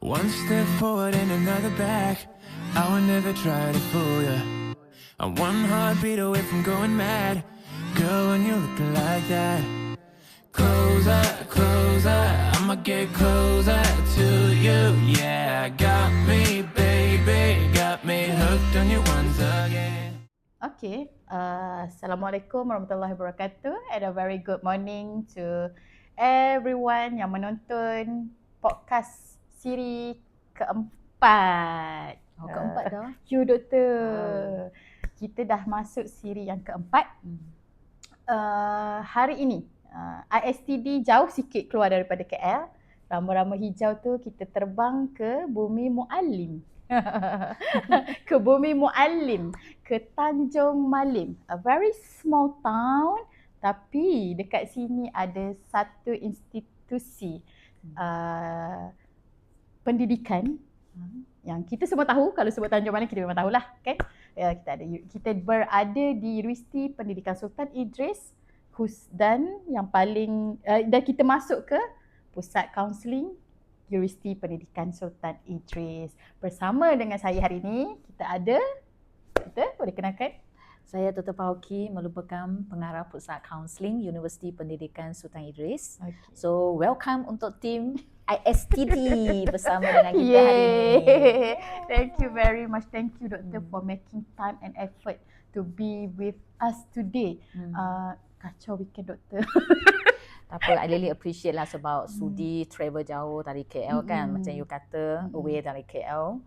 One step forward and another back. I would never try to fool ya. I'm one heartbeat away from going mad. Girl, when you're looking like that. Closer, closer, I'ma get closer to you. Yeah, got me, baby, got me hooked on you once again. Okay, Assalamualaikum warahmatullahi wabarakatuh and a very good morning to everyone yang menonton podcast siri keempat. Keempat dah. You Doktor. Kita dah masuk siri yang keempat. Hari ini, ISTD jauh sikit keluar daripada KL. Rama-rama hijau tu kita terbang ke Bumi Muallim. Ke Bumi Muallim, ke Tanjung Malim, a very small town, tapi dekat sini ada satu institusi pendidikan yang kita semua tahu. Kalau sebut Tanjung Malim kita memang tahulah kan. Kita berada di Universiti Pendidikan Sultan Idris dan yang paling dan kita masuk ke Pusat Kaunseling Universiti Pendidikan Sultan Idris. Bersama dengan saya hari ini, kita ada, Doktor, boleh kenalkan? Saya Dr. Pauki, merupakan pengarah Pusat Kaunseling Universiti Pendidikan Sultan Idris. Okay. So, welcome untuk tim ISTD bersama dengan kita hari ini. Thank you very much. Thank you, Doktor, for making time and effort to be with us today. Kacau weekend, Doktor. Tak apa, I really appreciate lah sebab sudi travel jauh dari KL kan. Macam you kata, away dari KL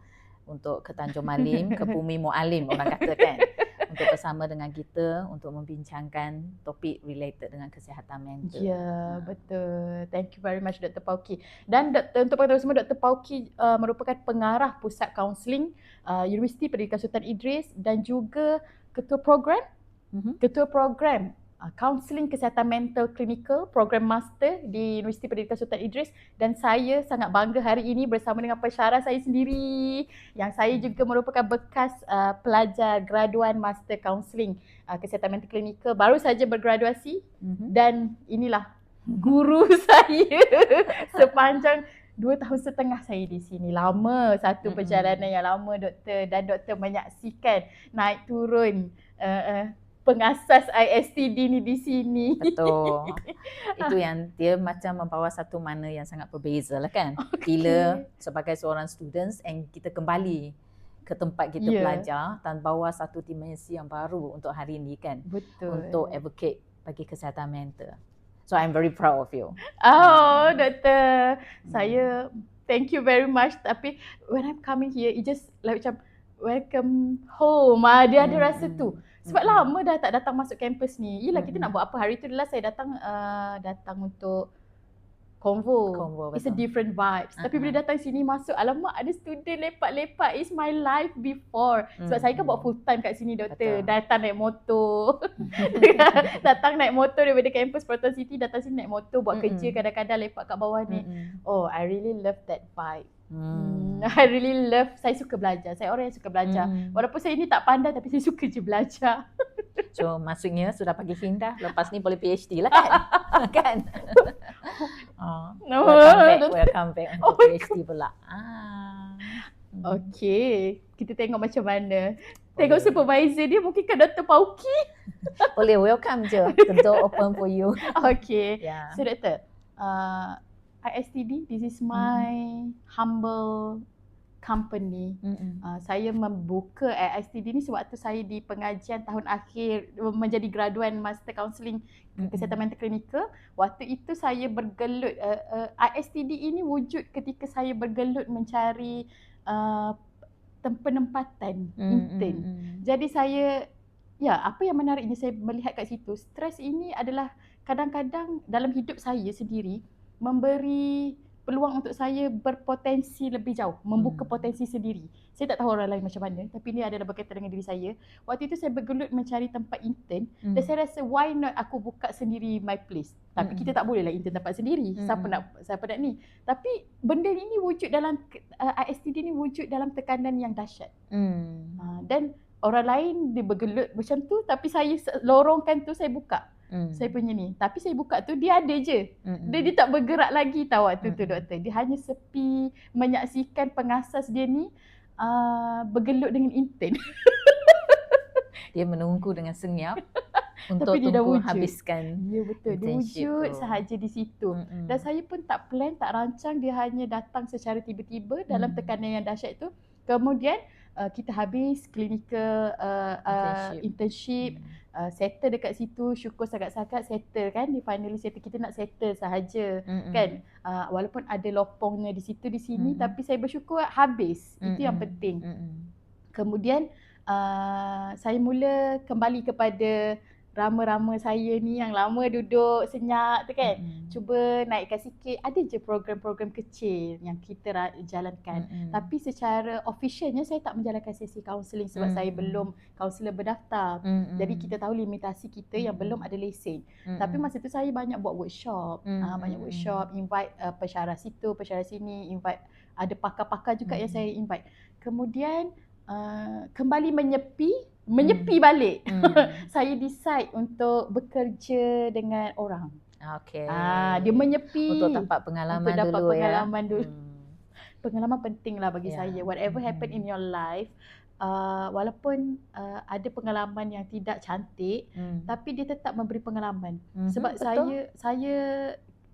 untuk ke Tanjung Malim, ke Bumi Muallim orang kata kan. Untuk bersama dengan kita untuk membincangkan topik related dengan kesihatan mental. Ya, betul. Thank you very much Dr. Pauki. Dan untuk pengetahuan semua, Dr. Pauki merupakan pengarah Pusat Kaunseling Universiti Pendidikan Sultan Idris dan juga ketua program Kaunseling Kesihatan Mental Klinikal, program master di Universiti Pendidikan Sultan Idris, dan saya sangat bangga hari ini bersama dengan pensyarah saya sendiri yang saya juga merupakan bekas pelajar graduan master kaunseling kesihatan mental klinikal, baru saja bergraduasi dan inilah guru saya sepanjang 2 tahun setengah saya di sini. Lama, satu perjalanan yang lama, Doktor, dan Doktor menyaksikan naik turun pengasas ISTD ni di sini. Betul. Itu yang dia macam membawa satu mana yang sangat berbeza lah kan. Bila sebagai seorang students and kita kembali ke tempat kita belajar dan bawa satu dimensi yang baru untuk hari ini kan. Betul. Untuk advocate bagi kesihatan mental. So I'm very proud of you. Oh, Doktor. Saya thank you very much. Tapi when I'm coming here, it just like macam welcome home. Dia ada rasa tu. Sebab lama dah tak datang masuk kampus ni. Yelah, kita nak buat apa? Hari tu adalah saya datang untuk Convo. It's a different vibes. Tapi bila datang sini masuk, alamak ada student lepak-lepak. It's my life before. Sebab saya kan buat full time kat sini, Doktor. Datang naik motor. Datang naik motor daripada kampus Proton City, datang sini naik motor, buat kerja, kadang-kadang lepak kat bawah ni. Oh, I really love that vibe. I really love, saya suka belajar. Saya orang yang suka belajar. Walaupun saya ni tak pandai, tapi saya suka je belajar. So maksudnya sudah bagi hint dah, lepas ni boleh PhD lah kan. Kan? Welcome back untuk PhD pula. Okay, kita tengok macam mana. Tengok supervisor dia, mungkin kan Dr. Pauki. Boleh, welcome je. The door open for you. Okay. Yeah. So Doktor, ISTD, this is my humble company. Saya membuka ISTD ni sewaktu saya di pengajian tahun akhir menjadi graduan master counselling kesihatan mental klinikal. Waktu itu saya bergelut, ISTD ini wujud ketika saya bergelut mencari penempatan intern. Jadi saya, apa yang menariknya saya melihat kat situ, stres ini adalah kadang-kadang dalam hidup saya sendiri memberi peluang untuk saya berpotensi lebih jauh, membuka potensi sendiri. Saya tak tahu orang lain macam mana, tapi ini adalah berkaitan dengan diri saya. Waktu itu saya bergelut mencari tempat intern dan saya rasa why not aku buka sendiri my place. Tapi kita tak boleh lah intern tempat sendiri. Siapa nak ni. Tapi benda ini wujud dalam ISTD ni wujud dalam tekanan yang dahsyat. Dan orang lain dia bergelut macam tu, tapi saya lorongkan tu, saya buka. Saya punya ni. Tapi saya buka tu dia ada je. Dia tak bergerak lagi tahu waktu tu doktor. Dia hanya sepi menyaksikan pengasas dia ni bergelut dengan intern. Dia menunggu dengan senyap untuk Tapi dia dah tunggu wujud. habiskan. Ya betul, dia internship wujud tu. sahaja di situ. Dan saya pun tak plan, tak rancang, dia hanya datang secara tiba-tiba dalam tekanan yang dahsyat tu. Kemudian kita habis clinical internship, settle dekat situ, syukur sangat-sangat settle kan, di finally settle, kita nak settle sahaja kan. Walaupun ada lopongnya di situ di sini, tapi saya bersyukur habis. Itu yang penting. Kemudian saya mula kembali kepada rama-rama saya ni yang lama duduk senyap tu kan. Cuba naikkan sikit. Ada je program-program kecil yang kita jalankan. Tapi secara officialnya saya tak menjalankan sesi kaunseling sebab saya belum kaunselor berdaftar. Jadi kita tahu limitasi kita yang belum ada lesen. Tapi masa tu saya banyak buat workshop. Banyak workshop, invite pensyarah situ, pensyarah sini, invite ada pakar-pakar juga yang saya invite. Kemudian kembali menyepi balik. Saya decide untuk bekerja dengan orang. Okay. Dia menyepi. Untuk dapat pengalaman untuk dapat dulu pengalaman ya. dulu. Pengalaman penting lah bagi saya. Whatever happen in your life, walaupun ada pengalaman yang tidak cantik, tapi dia tetap memberi pengalaman. Sebab betul.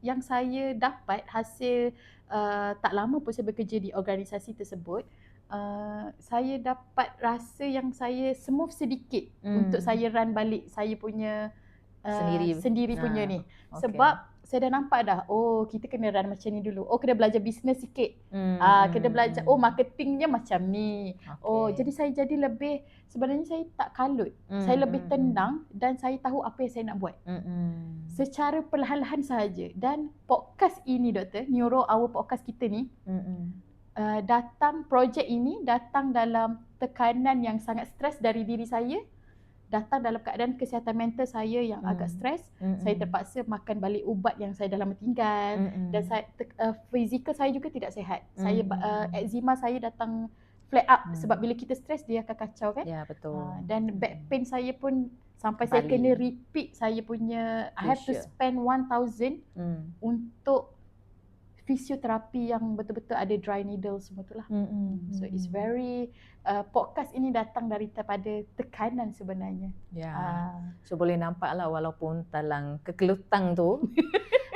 yang saya dapat hasil tak lama pun saya bekerja di organisasi tersebut, saya dapat rasa yang saya smooth sedikit untuk saya run balik saya punya sendiri punya ni. Okay. Sebab saya dah nampak dah, kita kena run macam ni dulu. Kena belajar bisnes sikit. Kena belajar, marketingnya macam ni. Jadi saya jadi lebih, sebenarnya saya tak kalut. Saya lebih tenang dan saya tahu apa yang saya nak buat. Secara perlahan-lahan sahaja. Dan podcast ini doktor, Neuro Hour podcast kita ni, projek ini datang dalam tekanan yang sangat stres dari diri saya, datang dalam keadaan kesihatan mental saya yang agak stres. Saya terpaksa makan balik ubat yang saya dah lama tinggal, dan fizikal saya juga tidak sihat. Saya eczema saya datang flare up sebab bila kita stres dia akan kacau kan. Ya betul. Dan back pain saya pun sampai saya kena repeat saya punya I have to spend 1,000 untuk fisioterapi yang betul-betul ada dry needle semua tu lah. So it's very podcast ini datang daripada tekanan sebenarnya. So boleh nampak lah walaupun dalam kegelutang tu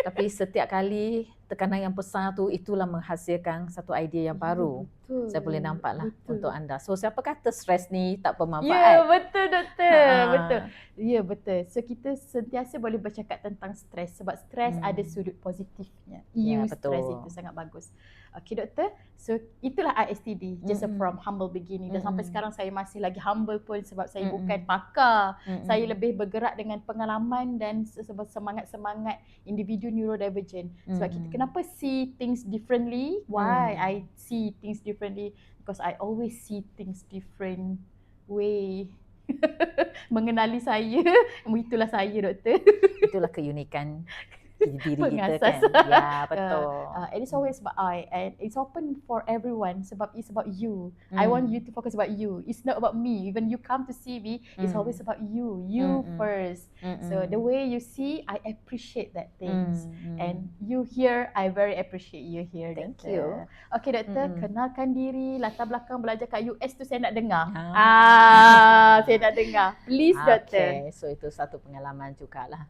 tapi setiap kali tekanan yang besar tu itulah menghasilkan satu idea yang baru. Betul. Saya boleh nampak lah untuk anda. So siapa kata stres ni tak bermanfaat? Ya betul doktor. Betul. Ya betul. So kita sentiasa boleh bercakap tentang stres sebab stres ada sudut positifnya. Stres itu sangat bagus. Okay doktor. So itulah ISTD. Just from humble beginning. Dan sampai sekarang saya masih lagi humble pun sebab saya bukan pakar. Saya lebih bergerak dengan pengalaman dan semangat-semangat individu neurodivergent. Sebab kita kenapa see things differently? Why I see things differently? Because I always see things different way. Mengenali saya, itulah saya doktor. Itulah keunikan diri Pengasas. kita kan. Ya betul. And it's always about I, and it's open for everyone sebab it's about you. I want you to focus about you. It's not about me. When you come to see me, it's always about you. You first. So the way you see, I appreciate that things. And you here, I very appreciate you here. Thank doktor. you. Okay doktor, kenalkan diri, latar belakang belajar kat US tu saya nak dengar. Saya nak dengar. Please doktor. Okay, so itu satu pengalaman jugalah.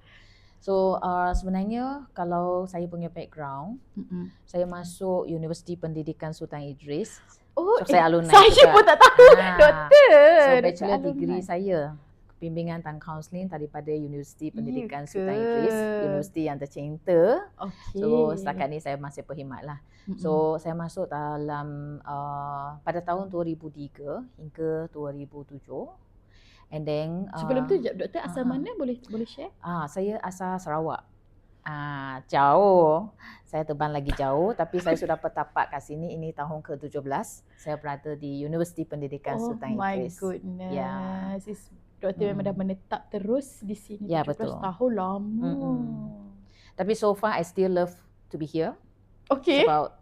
So sebenarnya kalau saya punya background, saya masuk Universiti Pendidikan Sultan Idris. So saya alumni saya juga. pun tak tahu doktor. So bachelor degree saya bimbingan dan kaunseling daripada Universiti Pendidikan Sultan Idris, universiti yang tercinta. So setakat ni saya masih berkhidmat lah. So saya masuk dalam pada tahun 2003 hingga 2007. And then sebelum tu doktor asal mana boleh share? Saya asal Sarawak. Jauh. Saya terbang lagi jauh tapi saya sudah bertapak kat sini ini tahun ke-17. Saya berada di Universiti Pendidikan Sultan Idris. Oh my goodness. Doktor memang dah menetap terus di sini 17 tahun lama. Tapi so far I still love to be here. Okay. Sebab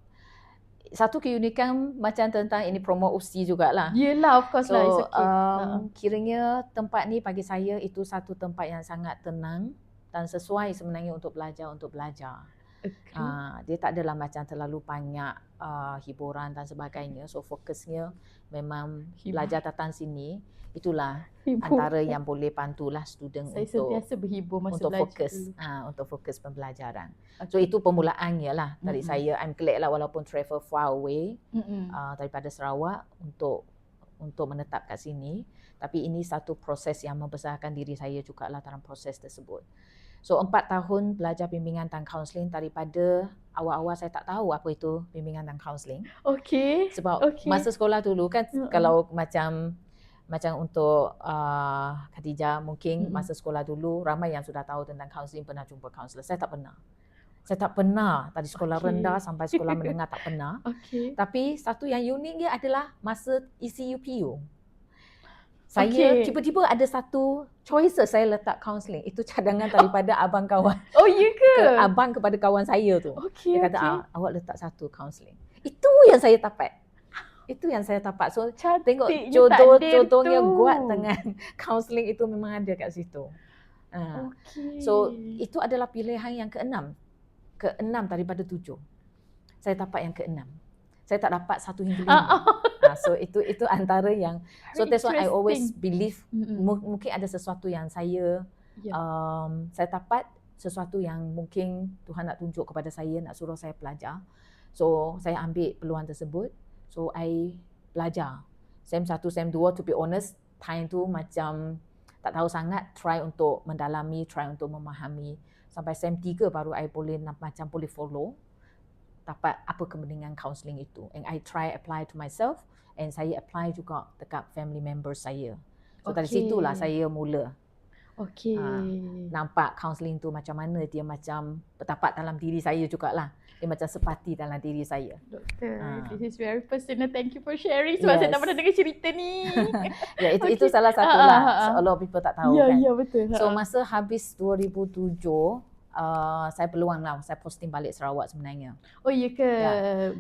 satu keunikan macam tentang ini promo USI jugalah. Yelah, of course lah. It's okay. Kiranya tempat ni bagi saya itu satu tempat yang sangat tenang, dan sesuai sebenarnya untuk belajar. Dia tak adalah macam terlalu banyak hiburan dan sebagainya. So fokusnya memang belajar datang sini. Itulah antara yang boleh bantulah student Saya untuk sentiasa berhibur masa untuk belajar fokus dulu. untuk fokus pembelajaran. So itu permulaannya lah dari saya. I'm glad lah walaupun travel far away daripada Sarawak untuk menetap kat sini. Tapi ini satu proses yang membesarkan diri saya jugalah dalam proses tersebut. So 4 tahun belajar bimbingan dan kaunseling. Daripada awal-awal saya tak tahu apa itu bimbingan dan kaunseling. Okey. Sebab masa sekolah dulu kan kalau macam untuk Khadijah mungkin masa sekolah dulu ramai yang sudah tahu tentang kaunseling, pernah jumpa kaunselor. Saya tak pernah dari sekolah rendah sampai sekolah menengah tak pernah. Tapi satu yang unik dia adalah masa ECUPU. Saya tiba-tiba ada satu choices saya letak counselling. Itu cadangan daripada abang kawan. Oh, ya ke? Abang kepada kawan saya tu. Dia kata, awak letak satu counselling. Itu yang saya dapat. So tengok jodohnya kuat dengan counselling itu memang ada kat situ. So itu adalah pilihan yang ke-6 daripada 7. Saya dapat yang ke-6. Saya tak dapat 1 hingga 5. So itu antara yang, so that's why I always believe mungkin ada sesuatu yang saya dapat, sesuatu yang mungkin Tuhan nak tunjuk kepada saya, nak suruh saya belajar. So saya ambil peluang tersebut. So I belajar SEM 1, SEM 2, to be honest time tu macam tak tahu sangat, try untuk mendalami, try untuk memahami. Sampai SEM 3 baru I boleh follow dapat apa kepentingan counselling itu. And I try apply to myself, and saya apply juga dekat family member saya. So dari situlah saya mula. Nampak counselling tu macam mana, dia macam bertapak dalam diri saya jugalah. Dia macam sepati dalam diri saya. Doktor, this is very personal. Thank you for sharing. Sebab saya tak pernah dengar cerita ni. Itu salah satu lah. A lot of people tak tahu kan. Ya, betul. So masa habis 2007, saya peluang lah, saya posting balik Sarawak sebenarnya. Oh, ya ke?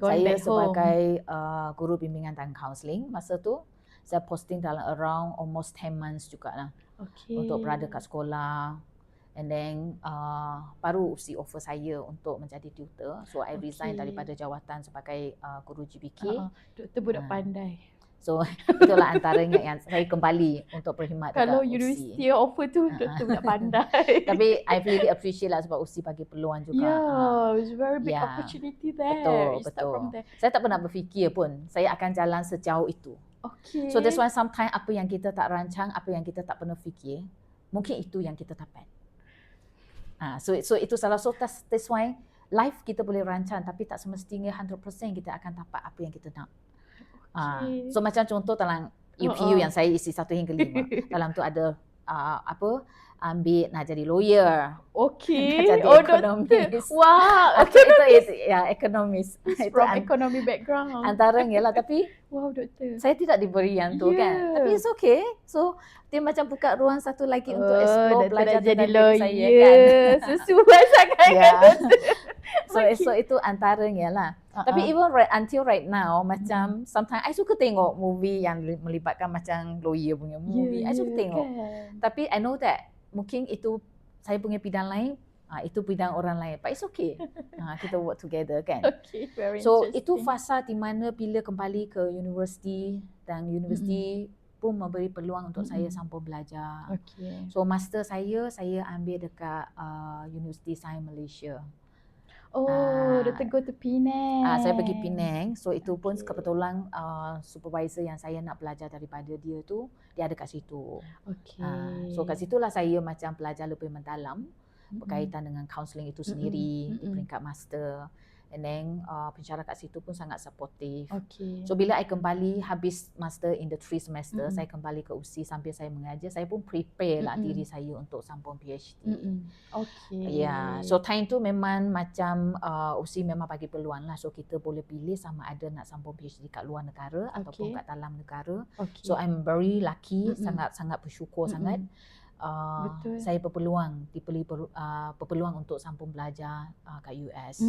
Saya sebagai guru bimbingan dan counselling masa tu, saya posting dalam around almost 10 months jugalah. Untuk berada kat sekolah. And then baru USI offer saya untuk menjadi tutor. So I resign daripada jawatan sebagai guru GBK. Doktor budak pandai. So itulah antaranya yang saya kembali untuk berkhidmat kalau dekat universiti offer tu doktor budak pandai. Tapi I really appreciate lah sebab USI bagi peluang juga. It's very big opportunity there. Betul. Saya tak pernah berfikir pun saya akan jalan sejauh itu. So that's why sometimes apa yang kita tak rancang, apa yang kita tak pernah fikir, mungkin itu yang kita dapat. So itu salah satu, that's why life kita boleh rancang tapi tak semestinya 100% kita akan dapat apa yang kita nak. So macam contoh dalam UPU yang saya isi 1 hingga 5. Dalam tu ada ambil nak jadi lawyer. Nak jadi ekonomis. Wow. Itu ekonomis. From economy background. Antaranya lah, tapi wow, doktor. saya tidak diberi yang tu kan. Tapi it's okay. So dia macam buka ruang satu lagi untuk explore, belajar jadi lawyer saya kan. Sesuai sangat kan doktor. So itu antaranya lah. Tapi even until right now, macam sometimes I suka tengok movie yang melibatkan macam lawyer punya movie. I suka tengok. Tapi I know that mungkin itu saya punya bidang lain, itu bidang orang lain. But it's okay. Kita work together kan. Very so interesting. itu fasa di mana bila kembali ke universiti dan universiti pun memberi peluang untuk saya sambung belajar. So master saya ambil dekat University Sains Malaysia. Doktor go to Penang. Saya pergi Penang. So itu pun kebetulan supervisor yang saya nak belajar daripada dia tu, dia ada kat situ. So kat situlah saya macam belajar lebih mendalam berkaitan dengan counselling itu sendiri di peringkat master. And then pensyarah kat situ pun sangat supportive. So bila I kembali habis master in the 3 semester, saya kembali ke USI sambil saya mengajar, saya pun prepare lah diri saya untuk sambung PhD. So time tu memang macam USI memang bagi peluang lah. So kita boleh pilih sama ada nak sambung PhD kat luar negara ataupun kat dalam negara. So I'm very lucky, sangat bersyukur sangat. Saya diberi berpeluang untuk sambung belajar kat US.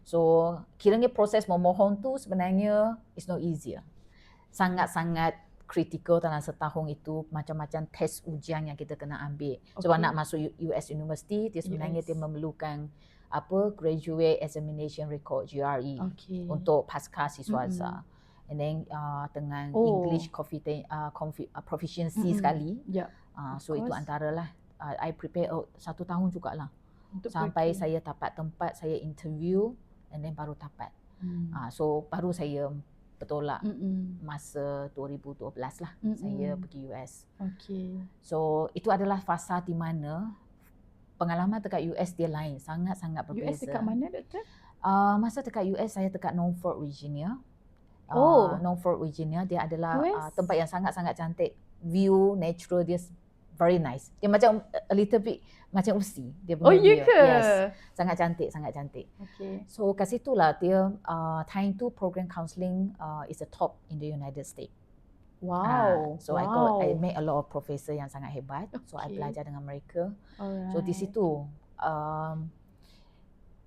So kiranya proses memohon tu sebenarnya is not easier. Sangat-sangat critical dalam setahun itu, macam-macam test ujian yang kita kena ambil. Sebab nak masuk US University, dia sebenarnya dia memerlukan graduate examination record GRE untuk pasca siswaza. And then dengan English proficiency sekali. So itu antaralah I prepare 1 tahun jugalah. Sampai saya dapat tempat, saya interview and then baru dapat. So baru saya bertolak masa 2012 lah saya pergi US. So itu adalah fasa di mana pengalaman dekat US dia lain, sangat-sangat berbeza. US dekat mana, Doktor? Masa dekat US saya dekat Norfolk, Virginia. Norfolk, Virginia dia adalah tempat yang sangat-sangat cantik. View natural dia very nice. Dia macam a little bit macam Usi. Dia punya view. Yes. Sangat cantik, sangat cantik. So kat situlah dia time tu program counselling is the top in the United States. Wow. So I met a lot of professor yang sangat hebat. So I belajar dengan mereka. So di situ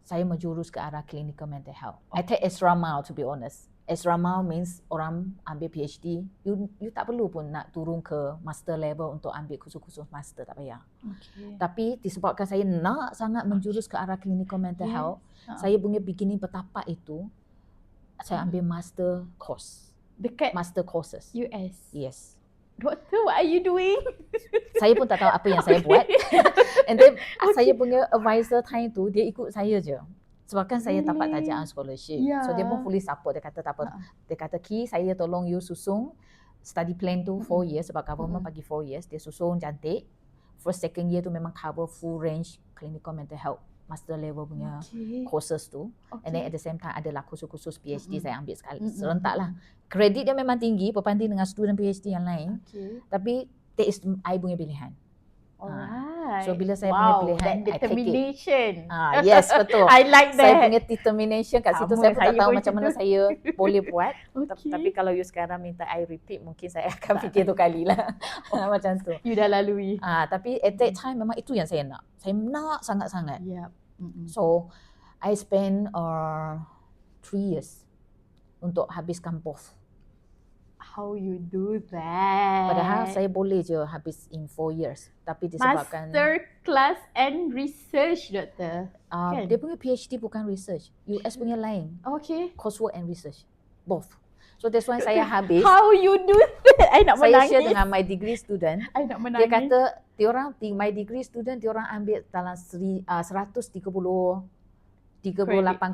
saya menjurus ke arah clinical mental health. I take extra mile to be honest. Extra mile means orang ambil PhD, you tak perlu pun nak turun ke master level untuk ambil kursus-kursus master, tak payah. Tapi disebabkan saya nak sangat menjurus ke arah clinical mental health, saya punya beginning bertapak itu, saya ambil master course. Dekat master courses. US? Yes. Doktor, what are you doing? Saya pun tak tahu apa yang saya buat. And then saya punya advisor time tu, dia ikut saya je. Sebab kan saya dapat tajaan scholarship. So dia pun fully support. Dia kata tak apa. Dia kata, Ki, saya tolong you susung study plan tu 4 years. Sebab government bagi 4 years. Dia susung cantik. First, second year tu memang cover full range clinical mental health master level punya courses tu. And then at the same time adalah kursus-kursus PhD saya ambil sekali. Serentak lah. Kredit dia memang tinggi berbanding dengan student PhD yang lain. Tapi that is I punya pilihan. Alright. So bila saya punya pilihan, I take it. Yes, betul. I like that. Saya punya determination kat situ. Saya pun tak tahu macam mana saya boleh buat. Tapi kalau you sekarang minta I repeat, mungkin saya akan fikir tu kali lah. Macam tu. You dah lalui. Tapi at that time memang itu yang saya nak. Saya nak sangat-sangat. So I spend 3 years untuk habiskan both. How you do that? Padahal saya boleh je habis in 4 years. Tapi disebabkan master class and research, Doktor. Dia punya PhD bukan research. US punya lain. Coursework and research. Both. So that's why saya habis. How you do that? I nak menangis. Saya share dengan my degree student. I nak menangis. Dia kata, my degree student, diorang ambil dalam 138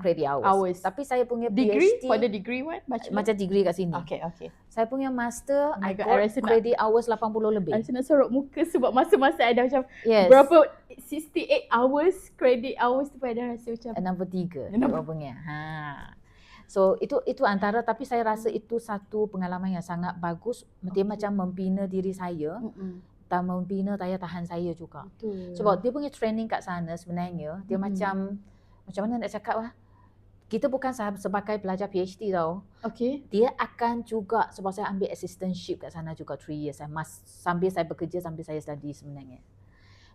credit hours. Tapi saya punya degree, PhD. for the degree one? Macam degree kat sini. Saya punya master, I got credit hours 80 lebih. I nak sorok muka sebab masa-masa I dah macam berapa 68 hours, credit hours tu I dah rasa macam nombor 3 dia punya. So itu antara, tapi saya rasa itu satu pengalaman yang sangat bagus. Dia macam membina diri saya. Dan membina daya tahan saya juga. Sebab dia punya training kat sana sebenarnya, dia macam mana nak cakap lah. Kita bukan sebagai pelajar PhD tau. Dia akan juga, sebab saya ambil assistantship kat sana juga 3 years. Sambil saya bekerja, sambil saya study sebenarnya.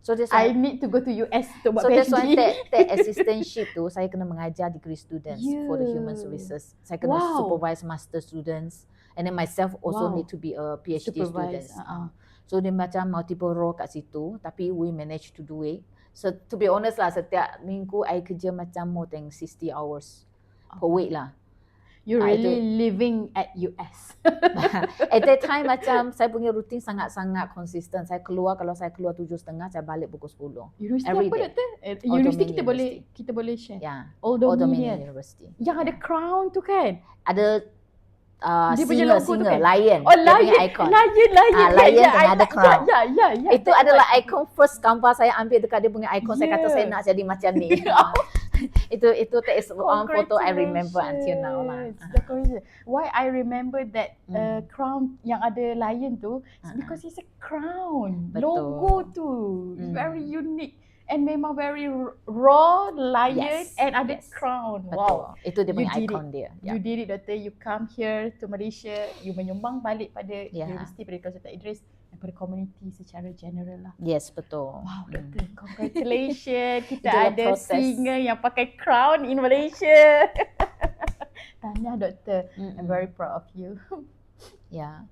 So I need to go to US untuk buat PhD. So that's why that assistantship tu, saya kena mengajar degree students for the human services. Saya kena supervise master students. And then myself also need to be a PhD student. So dia macam multiple role kat situ. Tapi we manage to do it. So to be honest lah, setiap minggu I kerja macam more than 60 hours per week lah. You really living at US. At that time macam saya punya routine sangat-sangat konsisten. Kalau saya keluar 7.30, saya balik pukul 10. Universiti every apa, day. Doktor? Universiti kita boleh share. Old Dominion University. Yang ada crown tu kan? Ada dia punya logo tu kan? Lion. Dia punya icon. Lion dengan ada crown. Itu betul. adalah icon first gambar saya ambil dekat dia punya icon. Saya kata saya nak jadi macam ni. Itu that is one photo I remember until now lah. Why I remember that crown yang ada lion tu because it's a crown. Betul. Logo tu very unique. And memang very raw lion and ada crown. Betul. Wow. Itu dia punya icon dia. You did it, Doktor. You come here to Malaysia. You menyumbang balik pada Universiti Pendidikan Sultan Idris dan pada community secara general lah. Yes, betul. Wow, Doktor. Congratulations. Kita ada singer yang pakai crown in Malaysia. Tahniah, Doktor. I'm very proud of you. Yeah.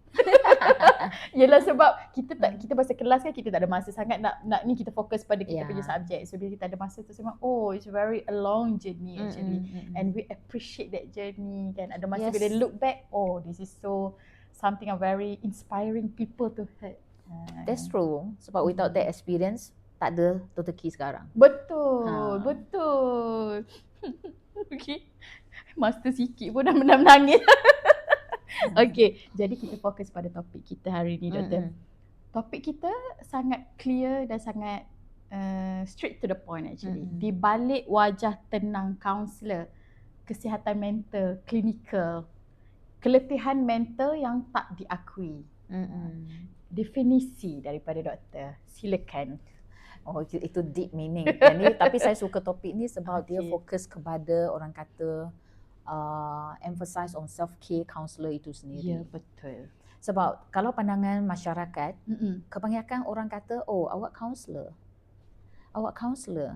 Yelah sebab kita masa kelas kan kita tak ada masa sangat nak ni kita fokus pada kita punya subjek. So bila kita ada masa tu semua, it's very a long journey actually. And we appreciate that journey kan. Ada masa bila look back, this is so something yang very inspiring people to hear. That's true. Sebab without that experience, tak ada Toteki sekarang. Betul. Okay. Master sikit pun dah menangis. Okay, jadi kita fokus pada topik kita hari ni, Doktor. Topik kita sangat clear dan sangat straight to the point actually. Di balik wajah tenang kaunselor, kesihatan mental, klinikal, keletihan mental yang tak diakui. Definisi daripada doktor. Silakan. Itu deep meaning. Tapi saya suka topik ni sebab dia fokus kepada orang kata emphasize on self-care counselor itu sendiri. Ya, betul. Sebab kalau pandangan masyarakat, kebanyakan orang kata, awak counselor. Awak counselor.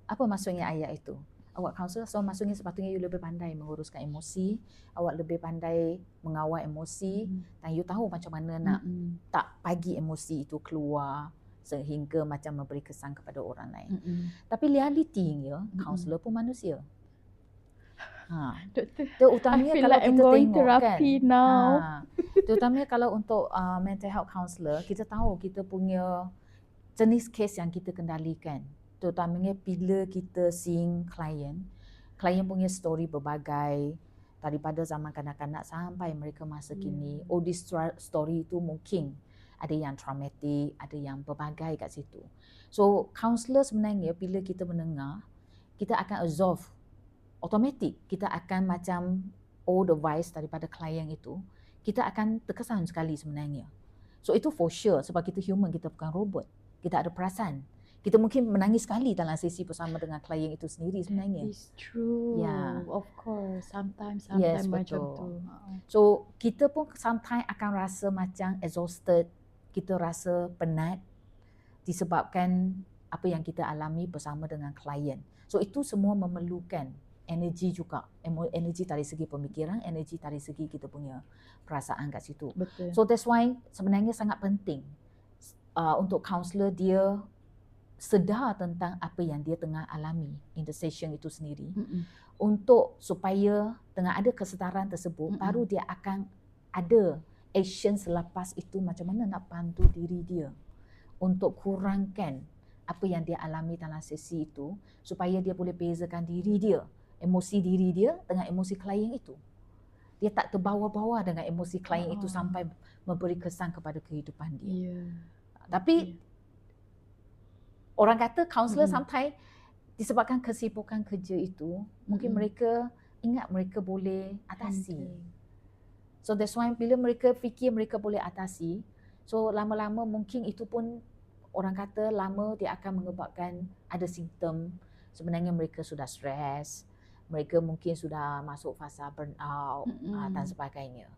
Apa maksudnya ayat itu? Awak counselor, so maksudnya sepatutnya you lebih pandai menguruskan emosi, awak lebih pandai mengawal emosi, dan you tahu macam mana nak tak bagi emosi itu keluar sehingga macam memberi kesan kepada orang lain. Tapi realitinya, counselor pun manusia. Doktor, terutamanya kalau like kita tengok therapy kan, now. terutamanya kalau untuk mental health counselor, kita tahu kita punya jenis kes yang kita kendalikan. Terutamanya bila kita seeing klien punya story berbagai daripada zaman kanak-kanak sampai mereka masa kini. This story itu mungkin ada yang traumatik, ada yang berbagai kat situ. So counselor sebenarnya bila kita mendengar, kita akan absorb automatik, kita akan macam all the voice daripada klien itu, kita akan terkesan sekali sebenarnya. So itu for sure sebab kita human, kita bukan robot. Kita ada perasaan. Kita mungkin menangis sekali dalam sesi bersama dengan klien itu sendiri sebenarnya. It's true. Yeah. Of course. Sometimes Yes, macam betul. tu. So kita pun sometimes akan rasa macam exhausted, kita rasa penat disebabkan apa yang kita alami bersama dengan klien. So itu semua memerlukan energi juga, energi dari segi pemikiran, energi dari segi kita punya perasaan kat situ. Betul. So that's why sebenarnya sangat penting untuk counselor dia sedar tentang apa yang dia tengah alami in the session itu sendiri. Untuk supaya dengan ada kesedaran tersebut, baru dia akan ada action selepas itu macam mana nak bantu diri dia untuk kurangkan apa yang dia alami dalam sesi itu supaya dia boleh bezakan diri dia, emosi diri dia dengan emosi klien itu. Dia tak terbawa-bawa dengan emosi klien itu sampai memberi kesan kepada kehidupan dia. Tapi orang kata kaunselor sometimes disebabkan kesibukan kerja itu, mungkin mereka ingat mereka boleh atasi. So that's why bila mereka fikir mereka boleh atasi, so lama-lama mungkin itu pun orang kata lama dia akan menyebabkan ada simptom sebenarnya mereka sudah stres, mereka mungkin sudah masuk fasa burnout dan sebagainya.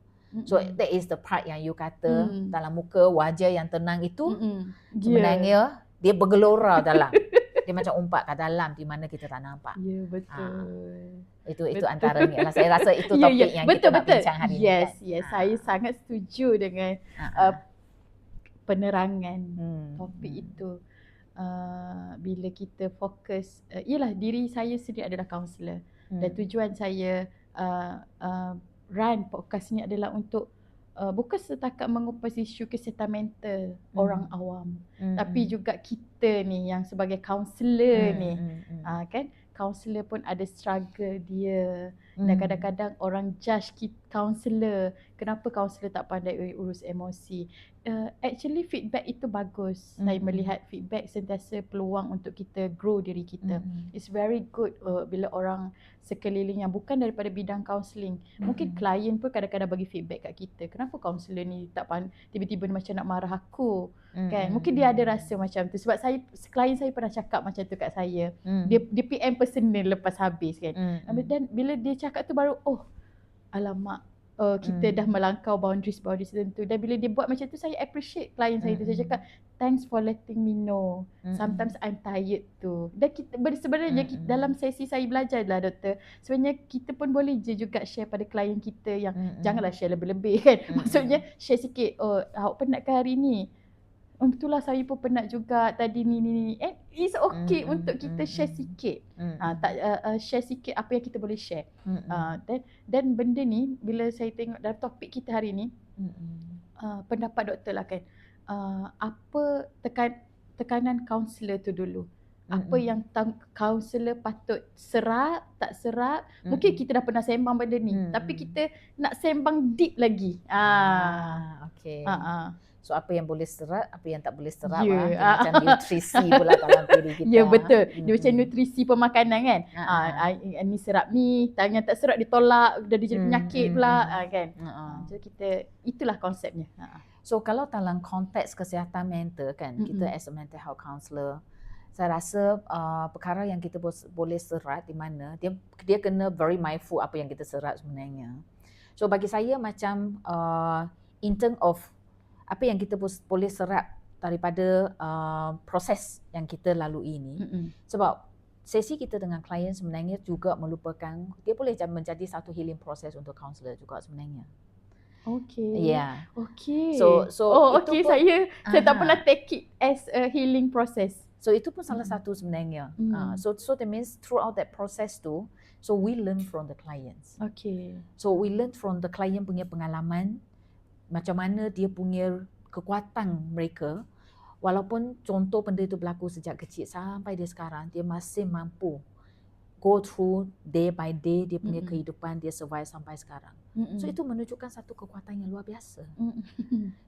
So that is the part yang you kata dalam muka wajah yang tenang itu sebenarnya dia bergelora dalam. Dia macam umpat ke dalam di mana kita tak nampak. Ya, betul. Itu antaranya. Saya rasa itu topik yang kita nak bincang hari ini. Yes. Saya sangat setuju dengan penerangan topik itu. Bila kita fokus, ialah diri saya sendiri adalah kaunselor. Dan tujuan saya run podcast ni adalah untuk bukan setakat mengupas isu kesihatan mental orang awam, tapi juga kita ni yang sebagai kaunselor ni, kan, kaunselor pun ada struggle dia. Dan kadang-kadang orang judge kaunselor, kenapa kaunselor tak pandai urus emosi. Actually feedback itu bagus. Saya melihat feedback sentiasa peluang untuk kita grow diri kita. It's very good bila orang sekeliling yang bukan daripada bidang counselling, mungkin klien pun kadang-kadang bagi feedback kat kita. Kenapa kaunselor ni tak tiba-tiba macam nak marah aku, kan? Mungkin dia ada rasa macam tu. Sebab klien saya pernah cakap macam tu kat saya. Dia PM personal lepas habis kan. Dan bila dia cakap tu baru, alamak, kita dah melangkau boundaries tertentu. Dan bila dia buat macam tu, saya appreciate klien saya tu. Saya cakap, thanks for letting me know. Sometimes I'm tired too. Dan sebenarnya dalam sesi saya belajar lah doktor, sebenarnya kita pun boleh je juga share pada klien kita yang janganlah share lebih-lebih kan. Maksudnya share sikit, awak penat ke hari ni? Itulah saya pun penat juga tadi ni. And it's okay untuk kita share sikit. Share sikit apa yang kita boleh share. Dan benda ni bila saya tengok dalam topik kita hari ni, pendapat doktor lah kan. Apa tekanan kaunselor tu dulu. Apa yang kaunselor patut serap, tak serap. Mungkin kita dah pernah sembang benda ni, tapi kita nak sembang deep lagi. Okay. So apa yang boleh serap, apa yang tak boleh serap, macam nutrisi pula dalam diri kita. Ya betul. Dia macam nutrisi pemakanan kan. Ni serap ni, yang tak serap ditolak, dah jadi penyakit pula kan. Jadi kita, itulah konsepnya. So kalau dalam konteks kesihatan mental kan, kita as a mental health counsellor, saya rasa perkara yang kita boleh serat di mana dia kena very mindful apa yang kita serat sebenarnya. So bagi saya macam in term of apa yang kita boleh serap daripada proses yang kita lalui ini. Sebab sesi kita dengan klien sebenarnya juga melupakan, dia boleh menjadi satu healing process untuk kaunselor juga sebenarnya. Okay. Yeah. Okay. So okay, saya tak pernah take it as a healing process. So itu pun salah satu sebenarnya. So that means throughout that process tu, so we learn from the clients. Okay. So we learn from the client punya pengalaman, macam mana dia punya kekuatan mereka, walaupun contoh benda itu berlaku sejak kecil sampai dia sekarang, dia masih mampu go through day by day dia punya kehidupan, dia survive sampai sekarang. So itu menunjukkan satu kekuatan yang luar biasa.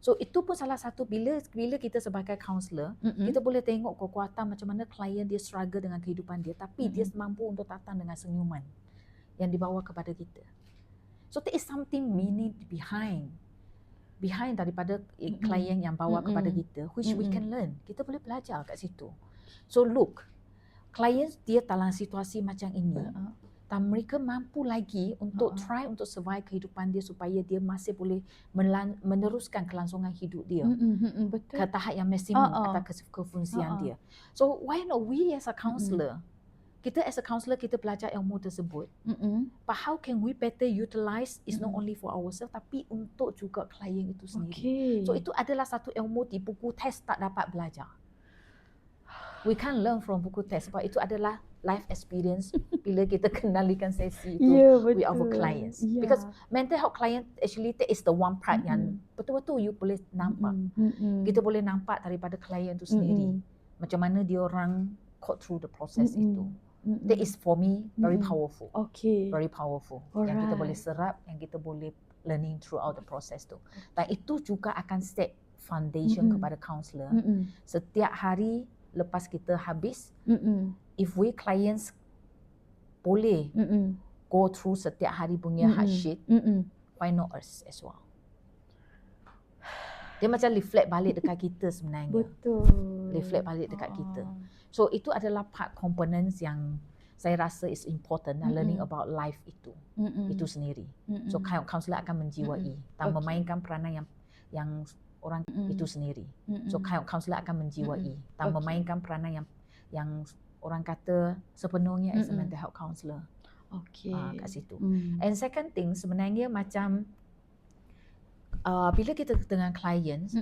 So itu pun salah satu bila kita sebagai kaunselor, kita boleh tengok kekuatan macam mana klien dia struggle dengan kehidupan dia, tapi dia mampu untuk datang dengan senyuman yang dibawa kepada kita. So there is something meaning behind daripada klien yang bawa kepada kita, which we can learn. Kita boleh belajar kat situ. So look, klien dia dalam situasi macam ini, dan mereka mampu lagi untuk try untuk survive kehidupan dia supaya dia masih boleh meneruskan kelangsungan hidup dia ke tahap yang maksimum atas kefungsian dia. So why not we as a counsellor, kita as a counsellor kita belajar ilmu tersebut, but how can we better utilize is not only for ourselves tapi untuk juga klien itu sendiri. So itu adalah satu ilmu di buku test tak dapat belajar. We can't learn from buku test, sebab itu adalah life experience bila kita kenalikan sesi itu with our clients. Because mental health client actually that is the one part yang betul-betul you boleh nampak. Kita boleh nampak daripada klien itu sendiri macam mana dia orang cope through the process itu. That is for me very powerful. Very powerful. Yang kita boleh serap, yang kita boleh learning throughout the process tu. Dan itu juga akan set foundation kepada counselor. Setiap hari lepas kita habis, if we clients boleh go through setiap hari punya hardship, why not us as well? Dia macam reflect balik dekat kita sebenarnya. Betul. Reflect balik dekat kita. So itu adalah part components yang saya rasa is important learning about life itu sendiri. So counselor akan menjiwai dan memainkan peranan yang orang itu sendiri. So counselor akan menjiwai dan memainkan peranan yang orang kata sepenuhnya as a mental health counsellor. Kat situ. And second thing sebenarnya macam bila kita dengan clients,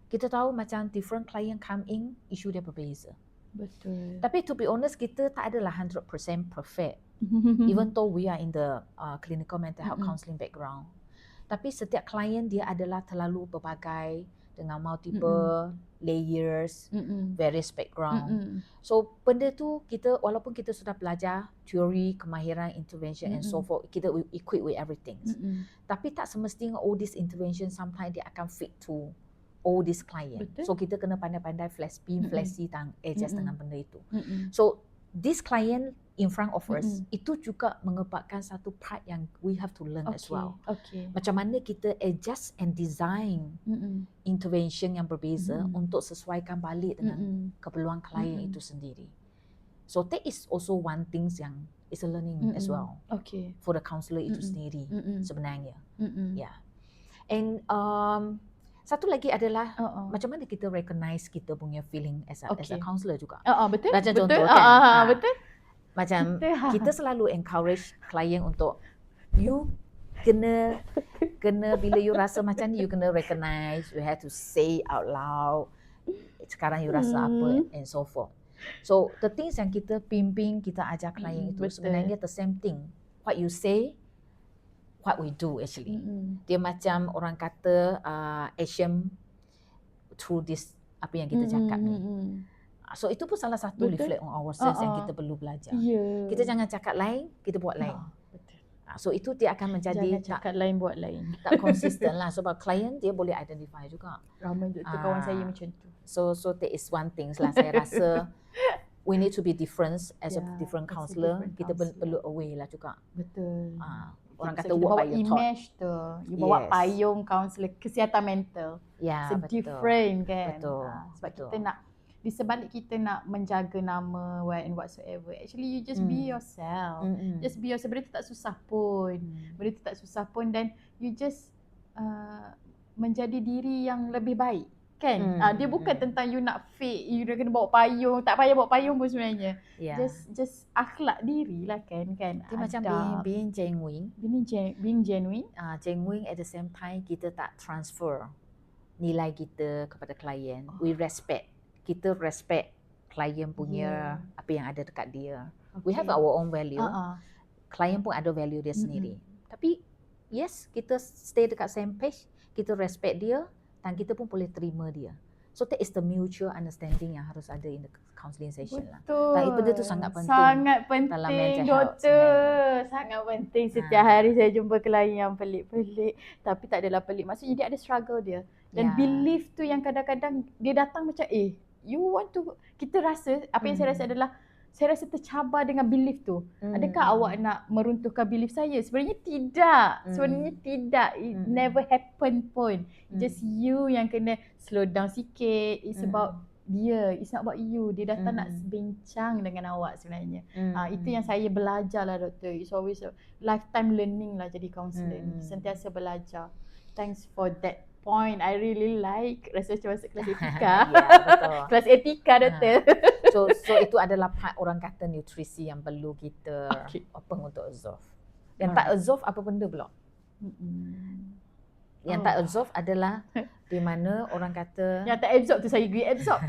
kita tahu macam different client come in, isu dia berbeza. Betul. Tapi to be honest, kita tak adalah 100% perfect. Even though we are in the clinical mental health counselling background. Tapi setiap klien dia adalah terlalu berbagai dengan multiple layers, various background. So benda tu kita, walaupun kita sudah belajar teori, kemahiran, intervention and so forth, kita equip with everything. Tapi tak semestinya all this intervention sometimes dia akan fit to all this client. Betul. So kita kena pandai-pandai flash beam, flash dan adjust dengan benda itu. So this client in front of us, itu juga mengebatkan satu part yang we have to learn as well. Macam mana kita adjust and design intervention yang berbeza untuk sesuaikan balik dengan keperluan klien itu sendiri. So that is also one thing yang It's a learning as well Okay. for the counsellor itu sendiri sebenarnya. Yeah. And satu lagi adalah macam mana kita recognize kita punya feeling as a counsellor juga. Betul. Macam Betul. contoh kan. Betul. Macam kita selalu encourage klien untuk you kena bila you rasa macam ni, you kena recognize, you have to say out loud. Sekarang you rasa apa and so forth. So the things yang kita bimbing, kita ajar klien itu sebenarnya the same thing. What you say, what we do actually. Dia macam orang kata action through this apa yang kita cakap ni. So itu pun salah satu reflect on ourselves yang kita perlu belajar. Kita jangan cakap lain, kita buat lain. So itu dia akan menjadi jangan cakap lain buat lain. Tak konsisten lah sebab klien dia boleh identify juga. Ramai doktor kawan saya macam tu. So that is one thing lah saya rasa we need to be different as a different counsellor. Kita perlu aware lah juga. Betul. Orang kata so, walk by your thought. Image tu. You bawa payung counsellor kesihatan mental. Ya, betul. Different kan. Betul. Sebab kita nak di sebalik kita nak menjaga nama and whatsoever, actually you just be yourself. Just be yourself. Benda tu tak susah pun. Benda tu tak susah pun dan you just menjadi diri yang lebih baik. Kan? Dia bukan tentang you nak fake, you kena bawa payung. Tak payah bawa payung pun sebenarnya. Just akhlak diri lah kan. Dia macam being genuine. Being genuine. Genuine at the same time kita tak transfer nilai kita kepada klien. We respect. Kita respect klien punya apa yang ada dekat dia. We have our own value. Klien pun ada value dia sendiri. Tapi yes, kita stay dekat same page, kita respect dia dan kita pun boleh terima dia. So that is the mutual understanding yang harus ada in the counselling session lah. Dan benda tu sangat penting. Sangat penting dalam mental doktor. Sangat penting. Setiap hari saya jumpa klien yang pelik-pelik. Tapi tak adalah pelik. Maksudnya dia ada struggle dia. Dan belief tu yang kadang-kadang dia datang macam you want to, kita rasa, apa yang saya rasa adalah saya rasa tercabar dengan belief tu. Adakah awak nak meruntuhkan belief saya? Sebenarnya tidak. Sebenarnya tidak. It never happen pun. Just you yang kena slow down sikit. It's about dia. It's not about you. Dia datang nak bincang dengan awak sebenarnya. Itu yang saya belajar lah doktor. It's always a lifetime learning lah jadi counsellor ni. Sentiasa belajar. Thanks for that point. I really like. Rasa macam masuk kelas etika. Betul. Kelas etika doktor. So itu adalah part orang kata nutrisi yang perlu kita open untuk absorb. Yang tak absorb apa benda pula? Yang tak absorb adalah di mana orang kata yang tak absorb tu saya agree absorb.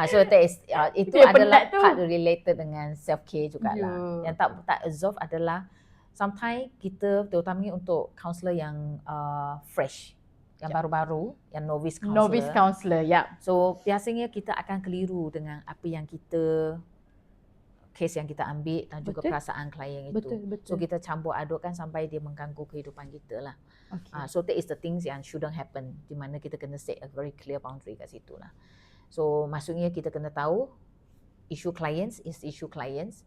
So that is, itu adalah part related dengan self care jugalah. Yang tak absorb adalah sometimes kita terutamanya untuk counselor yang fresh, yang baru-baru, yang novice counselor. So biasanya kita akan keliru dengan apa yang kita case yang kita ambil dan juga perasaan klien itu. Betul. So kita campur adukkan sampai dia mengganggu kehidupan kita lah. So that is the things yang shouldn't happen, di mana kita kena set a very clear boundary kat situ lah. So maksudnya kita kena tahu issue clients is issue clients.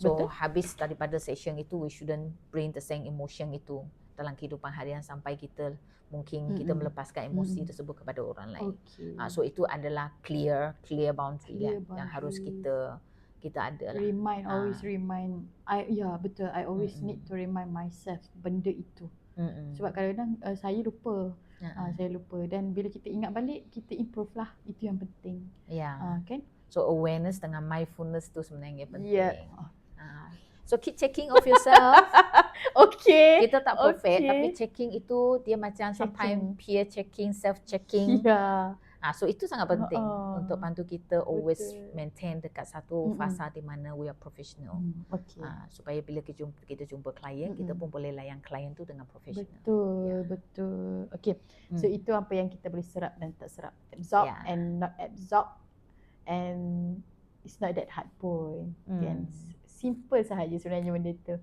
So habis daripada session itu, we shouldn't bring the same emotion itu dalam kehidupan harian sampai kita mungkin kita melepaskan emosi tersebut kepada orang lain. So itu adalah clear boundary yang harus kita ada lah. Always remind. Betul. I always need to remind myself benda itu. Sebab kadang-kadang saya lupa. Saya lupa dan bila kita ingat balik, kita improve lah. Itu yang penting. Kan? So awareness dengan mindfulness tu sebenarnya penting. So keep checking of yourself. Kita tak perfect tapi checking itu dia macam sometimes peer checking, self checking. So itu sangat penting untuk bantu kita always maintain dekat satu fasa di mana we are professional. Supaya bila kita jumpa klien, kita pun boleh layan klien tu dengan professional. Betul. Okay. So itu apa yang kita boleh serap dan tak serap. Absorb and not absorb. And it's not that hard pun. Kan? Simple sahaja sebenarnya benda tu.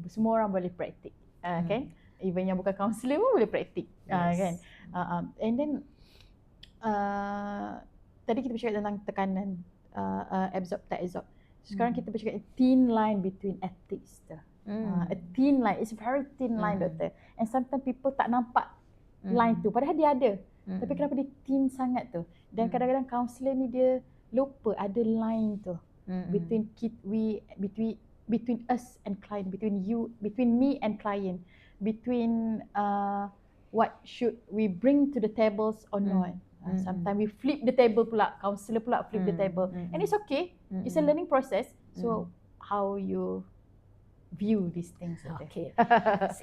Semua orang boleh praktik. Kan? Even yang bukan counselor pun boleh praktik. Kan? And then tadi kita bercakap tentang tekanan, absorb tak absorb. Sekarang kita bercakap thin line between ethics tu. A thin line, it's a very thin line doktor. And sometimes people tak nampak line tu, padahal dia ada. Tapi kenapa dia thin sangat tu? Dan kadang-kadang counselor ni dia lupa ada line tu. between us and client, between me and client, between what should we bring to the tables or not. Sometimes we flip the table pula, counselor pula flip the table, and it's okay. It's a learning process. So how you view these things? Okay.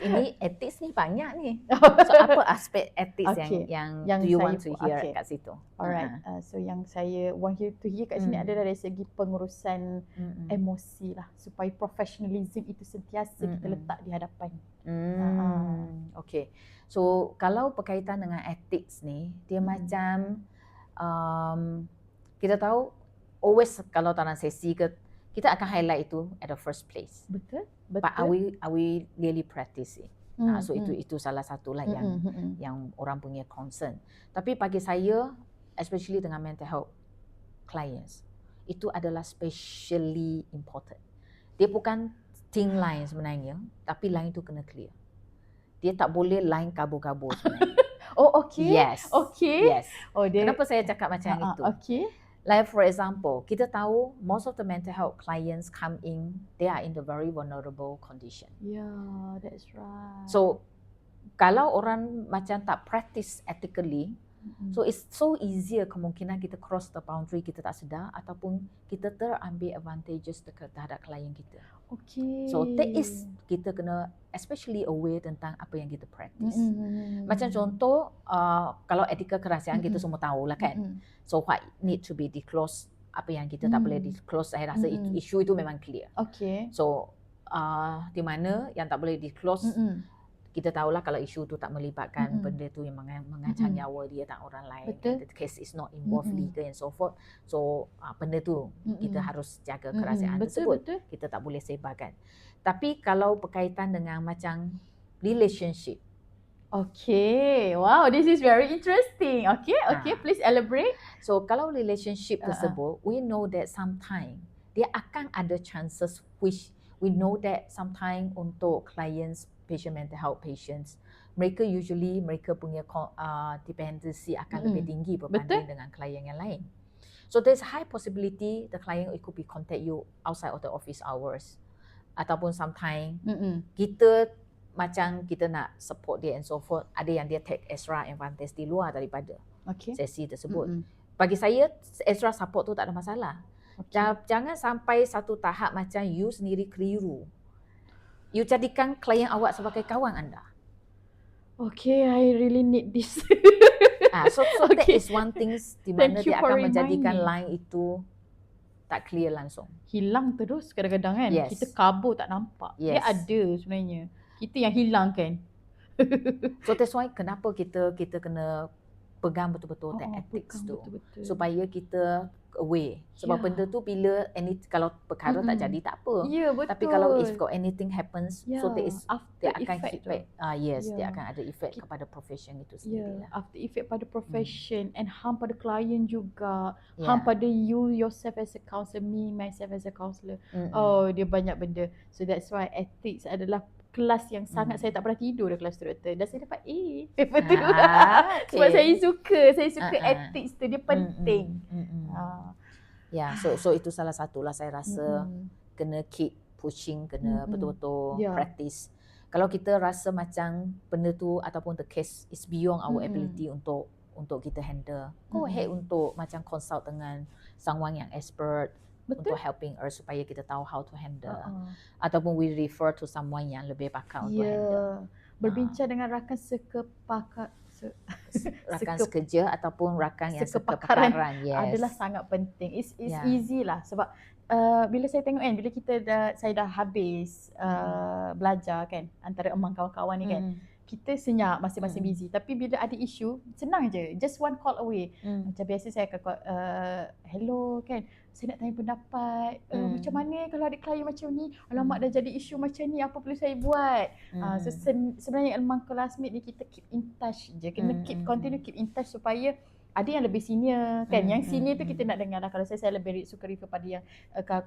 Ini ethics ni banyak ni. So apa aspek ethics yang do you want to hear kat situ? Alright. So yang saya want you to hear kat sini adalah dari segi pengurusan emosi lah, supaya professionalism itu sentiasa kita letak di hadapan. Okay. So kalau berkaitan dengan ethics ni, dia macam kita tahu always kalau dalam sesi kita akan highlight itu at the first place. Betul. But are we really practice it? So itu salah satulah yang orang punya concern. Tapi bagi saya, especially dengan mental health clients, itu adalah specially important. Dia bukan thin line sebenarnya, tapi line itu kena clear. Dia tak boleh line kabur-kabur sebenarnya. Oh, okay. Yes. Okay. Yes. Kenapa saya cakap macam itu? Okay. Like for example, kita tahu most of the mental health clients come in, they are in the very vulnerable condition. Yeah, that's right. So, kalau orang macam tak practice ethically, so it's so easier kemungkinan kita cross the boundary kita tak sedar ataupun kita terambil advantages terhadap klien kita. Okay. So that is kita kena especially aware tentang apa yang kita practice. Macam contoh, kalau etika kerahsiaan kita semua tahu lah kan. So what need to be disclosed, apa yang kita tak boleh disclose, saya rasa isu itu memang clear. Okay. So di mana yang tak boleh disclose, kita tahulah kalau isu tu tak melibatkan benda tu yang mengancam nyawa dia dan orang lain. Betul. The case is not involved legal and so forth. So benda tu kita harus jaga kerahsiaan tersebut. Betul. Kita tak boleh sebarkan. Tapi kalau berkaitan dengan macam relationship. Okay. Wow, this is very interesting. Okay, please elaborate. So kalau relationship tersebut, we know that sometimes dia akan ada chances which we know that sometimes untuk clients, patient mental health patients, mereka punya dependency akan lebih tinggi berbanding dengan klien yang lain. So there's high possibility the client it could be contact you outside of the office hours, ataupun sometimes kita macam kita nak support dia and so forth, ada yang dia take extra advantage di luar daripada sesi tersebut. Bagi saya extra support tu tak ada masalah. Jangan sampai satu tahap macam you sendiri keliru. You jadikan klien awak sebagai kawan anda. Okay, I really need this. So that is one thing di mana dia akan menjadikan line itu tak clear langsung. Hilang terus kadang-kadang kan. Yes. Kita kabur tak nampak. Yes. Dia ada sebenarnya. Kita yang hilang kan. So that's why kenapa kita kena pegang betul-betul ethics tu. Betul-betul. Supaya kita aware. Sebab benda tu bila kalau perkara tak jadi tak apa. Ya, betul. Tapi kalau if got anything happens, so there is dia akan effect. dia akan ada effect kepada profession itu sendiri lah. After effect pada profession and harm pada klien juga. Harm pada you yourself as a counselor, me myself as a counselor. Oh, dia banyak benda. So that's why ethics adalah kelas yang sangat saya tak pernah tidur dah kelas tu, doktor. Dan saya dapat A. Paper tu. Sebab saya suka ethics tu, dia penting. So itu salah satulah saya rasa kena keep pushing, kena betul-betul practice. Kalau kita rasa macam benda tu ataupun the case is beyond our ability untuk kita handle, go ahead untuk macam consult dengan someone yang expert. Betul. Untuk helping us supaya kita tahu how to handle. Ataupun we refer to someone yang lebih pakar untuk handle. Berbincang dengan rakan rakan sekerja ataupun rakan yang sekepakaran. Adalah sangat penting. It's easy lah sebab bila saya tengok kan, bila saya dah habis belajar kan antara emang kawan-kawan ni kan, kita senyap masing-masing busy. Tapi bila ada isu, senang je. Just one call away. Macam biasa saya akan call, hello kan, saya nak tanya pendapat. Macam mana kalau ada klien macam ni? Alamak dah jadi isu macam ni, apa perlu saya buat? So sebenarnya emang classmate ni kita keep in touch je. Kena continue keep in touch supaya ada yang lebih senior kan. Yang senior tu kita nak dengar lah. Kalau saya lebih suka refer pada yang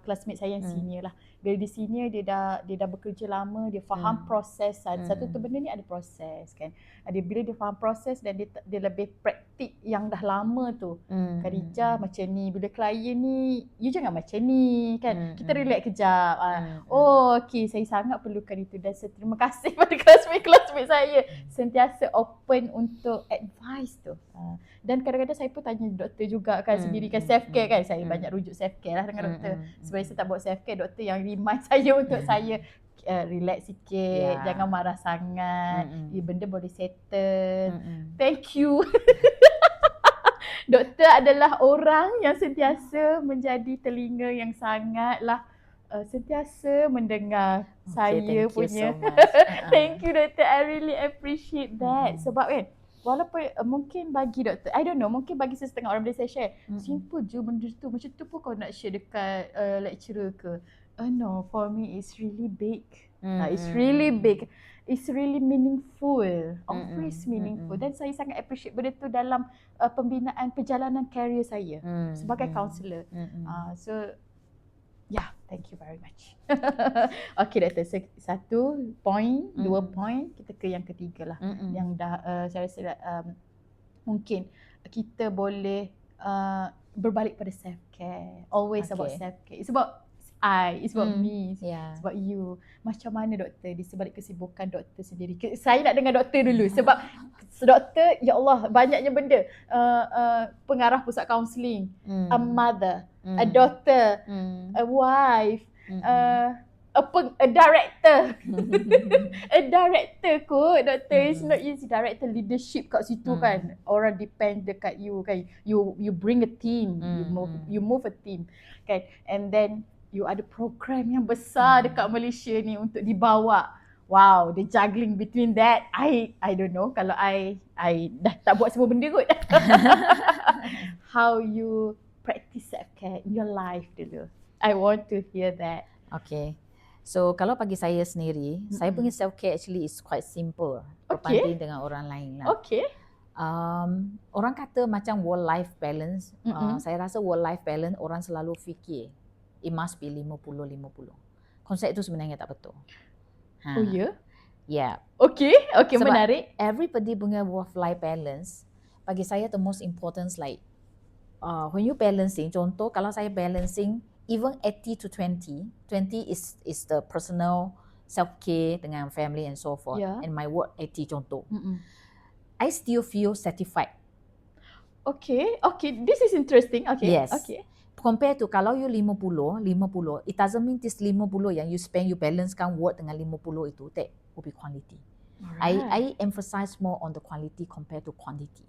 classmate saya yang senior lah. Bila dia senior, dia dah bekerja lama, dia faham proses. Satu tu benda ni ada proses kan. Bila dia faham proses dan dia lebih taktik yang dah lama tu. Khadijah macam ni, bila klien ni you jangan macam ni kan. Kita relax kejap. Oh okey, saya sangat perlukan itu dan saya terima kasih pada classmate saya sentiasa open untuk advice tu. Dan kadang-kadang saya pun tanya doktor juga kan sendiri kan, self care kan. Saya banyak rujuk self care lah dengan doktor. Sebab saya tak buat self care, doktor yang remind saya untuk saya relax sikit, jangan marah sangat, benda boleh settle. Thank you. Doktor adalah orang yang sentiasa menjadi telinga yang sangatlah sentiasa mendengar saya punya. So much. Thank you doktor, I really appreciate that. Sebab kan walaupun mungkin bagi doktor, I don't know, mungkin bagi setengah orang boleh saya share, simple je benda tu, macam tu pun kau nak share dekat lecturer ke. No, for me it's really big. It's really big. It's really meaningful. Always meaningful. Dan saya sangat appreciate benda tu dalam pembinaan perjalanan career saya sebagai counsellor. So yeah, thank you very much. Okay doktor, satu point, dua point, kita ke yang ketiga lah. Yang dah saya rasa mungkin kita boleh berbalik pada self care. Always about self care. It's about it's about me, it's about you. Macam mana doktor di sebalik kesibukan doktor sendiri? Saya nak dengar doktor dulu sebab doktor, ya Allah, banyaknya benda. Pengarah pusat kaunseling, a mother, a daughter, a wife, a director. A director kot doktor. It's not easy. Director leadership kat situ kan. Orang depend dekat you kan. You bring a team, you move a team kan. And then you ada program yang besar dekat Malaysia ni untuk dibawa. Wow, the juggling between that, I don't know. Kalau I dah tak buat semua benda kot. How you practice self-care in your life dulu. I want to hear that. Okay. So kalau bagi saya sendiri, saya punya self-care actually is quite simple berbanding dengan orang lain lah. Okay. Orang kata macam work-life balance. Saya rasa work-life balance orang selalu fikir it must be 50-50. Konsep itu sebenarnya tak betul. Oh ya? Yeah. Okay, Sebab menarik. Everybody punya work-life balance, bagi saya the most important like when you balancing, contoh kalau saya balancing even 80 to 20 is the personal self-care dengan family and so forth, and my work 80 contoh. I still feel satisfied. Okay, this is interesting. Okay, yes. Okay. Compare to kalau you 50, it doesn't mean this 50 yang you spend, you balancekan work dengan 50 itu, that will be quality. I emphasize more on the quality compared to quantity.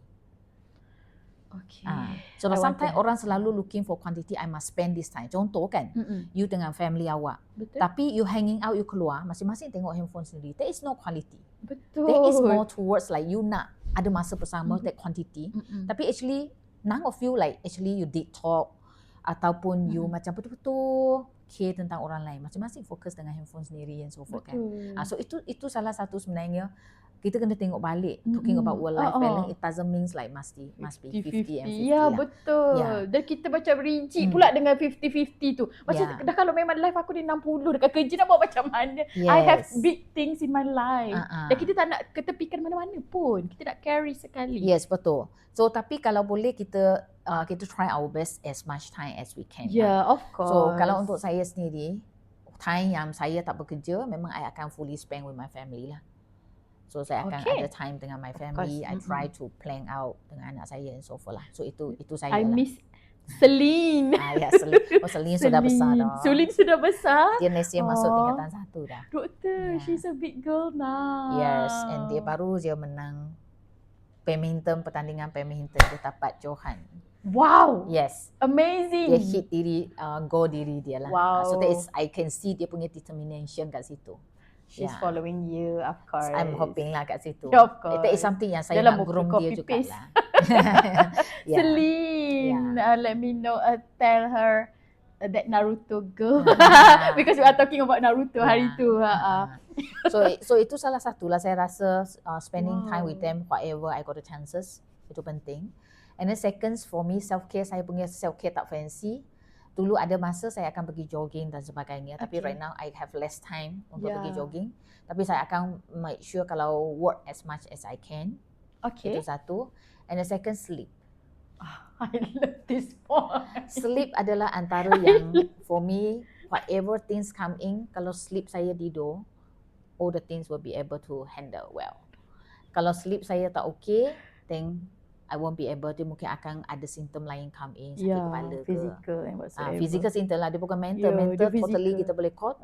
Okay. So sometimes orang selalu looking for quantity, I must spend this time. Contoh kan, you dengan family awak. Betul. Tapi you hanging out, you keluar, masing-masing tengok handphone sendiri. There is no quality. Betul. There is more towards like you nak ada masa bersama, that quantity. Tapi actually, none of you like actually you did talk ataupun you macam betul-betul care tentang orang lain. Masing-masing fokus dengan handphone sendiri and so forth kan. So itu salah satu sebenarnya kita kena tengok balik. Talking about work-life balance, it doesn't mean like must be 50 and 50 Ya, lah. betul. Dan kita macam rigid pula dengan 50-50 tu. Macam dah kalau memang life aku ni 60, dekat kerja nak buat macam mana. I have big things in my life. Dan kita tak nak ketepikan mana-mana pun. Kita nak carry sekali. Yes, betul. So tapi kalau boleh kita try our best as much time as we can. Of course. So kalau untuk saya sendiri, time yang saya tak bekerja, memang I akan fully spend with my family lah. So saya akan ada time dengan my family. I try to plan out dengan anak saya and so forth lah. So itu saya I lah. miss Celine. Celine. Celine sudah besar dah. Celine sudah besar. Dia next year masuk tingkatan 1 dah. Doktor, she's a big girl now. Yes, and dia baru je menang pertandingan badminton, dia dapat Johan. Wow. Yes. Amazing. Dia hit goal diri dia lah. Wow. So that is, I can see dia punya determination kat situ. She's following you, of course. I'm hoping lah kat situ. Of course. That is something yang saya dalam nak groom dia paste. jugalah. Celine, let me know, tell her that Naruto girl. Because we are talking about Naruto hari tu. So itu salah satu lah saya rasa, spending time with them whatever I got the chances, itu penting. And then seconds for me, self-care, saya punya self-care tak fancy. Dulu ada masa saya akan pergi jogging dan sebagainya. Tapi right now I have less time untuk pergi jogging. Tapi saya akan make sure kalau work as much as I can. Okay. Itu satu. And the second, sleep. I love this point. Sleep adalah antara yang for me, whatever things come in, kalau sleep saya tidur, all the things will be able to handle well. Kalau sleep saya tak okay, then I won't be able, dia mungkin akan ada simptom lain come in, sakit kepala ke. Physical and whatsoever. Physical symptom lah, dia bukan mental. Yeah, Mental dia totally physical. kita boleh caught,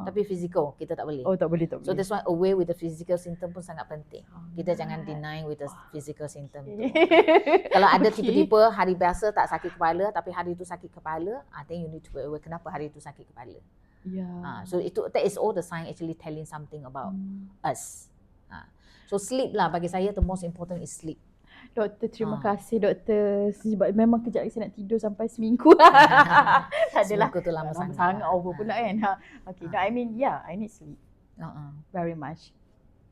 tapi physical kita tak boleh. Oh, tak boleh. So that's why aware with the physical symptom pun sangat penting. Kita jangan deny with the physical symptom tu. Kalau ada tiba-tiba hari biasa tak sakit kepala tapi hari tu sakit kepala, I think you need to be aware kenapa hari tu sakit kepala. So that is all the sign actually telling something about us. So sleep lah, bagi saya the most important is sleep. Doktor, terima kasih doktor. Sebab memang kejap lagi saya nak tidur sampai seminggu. Tak adalah. Seminggu tu lama sangat over pula kan. Okay, no, I mean I need sleep. Very much.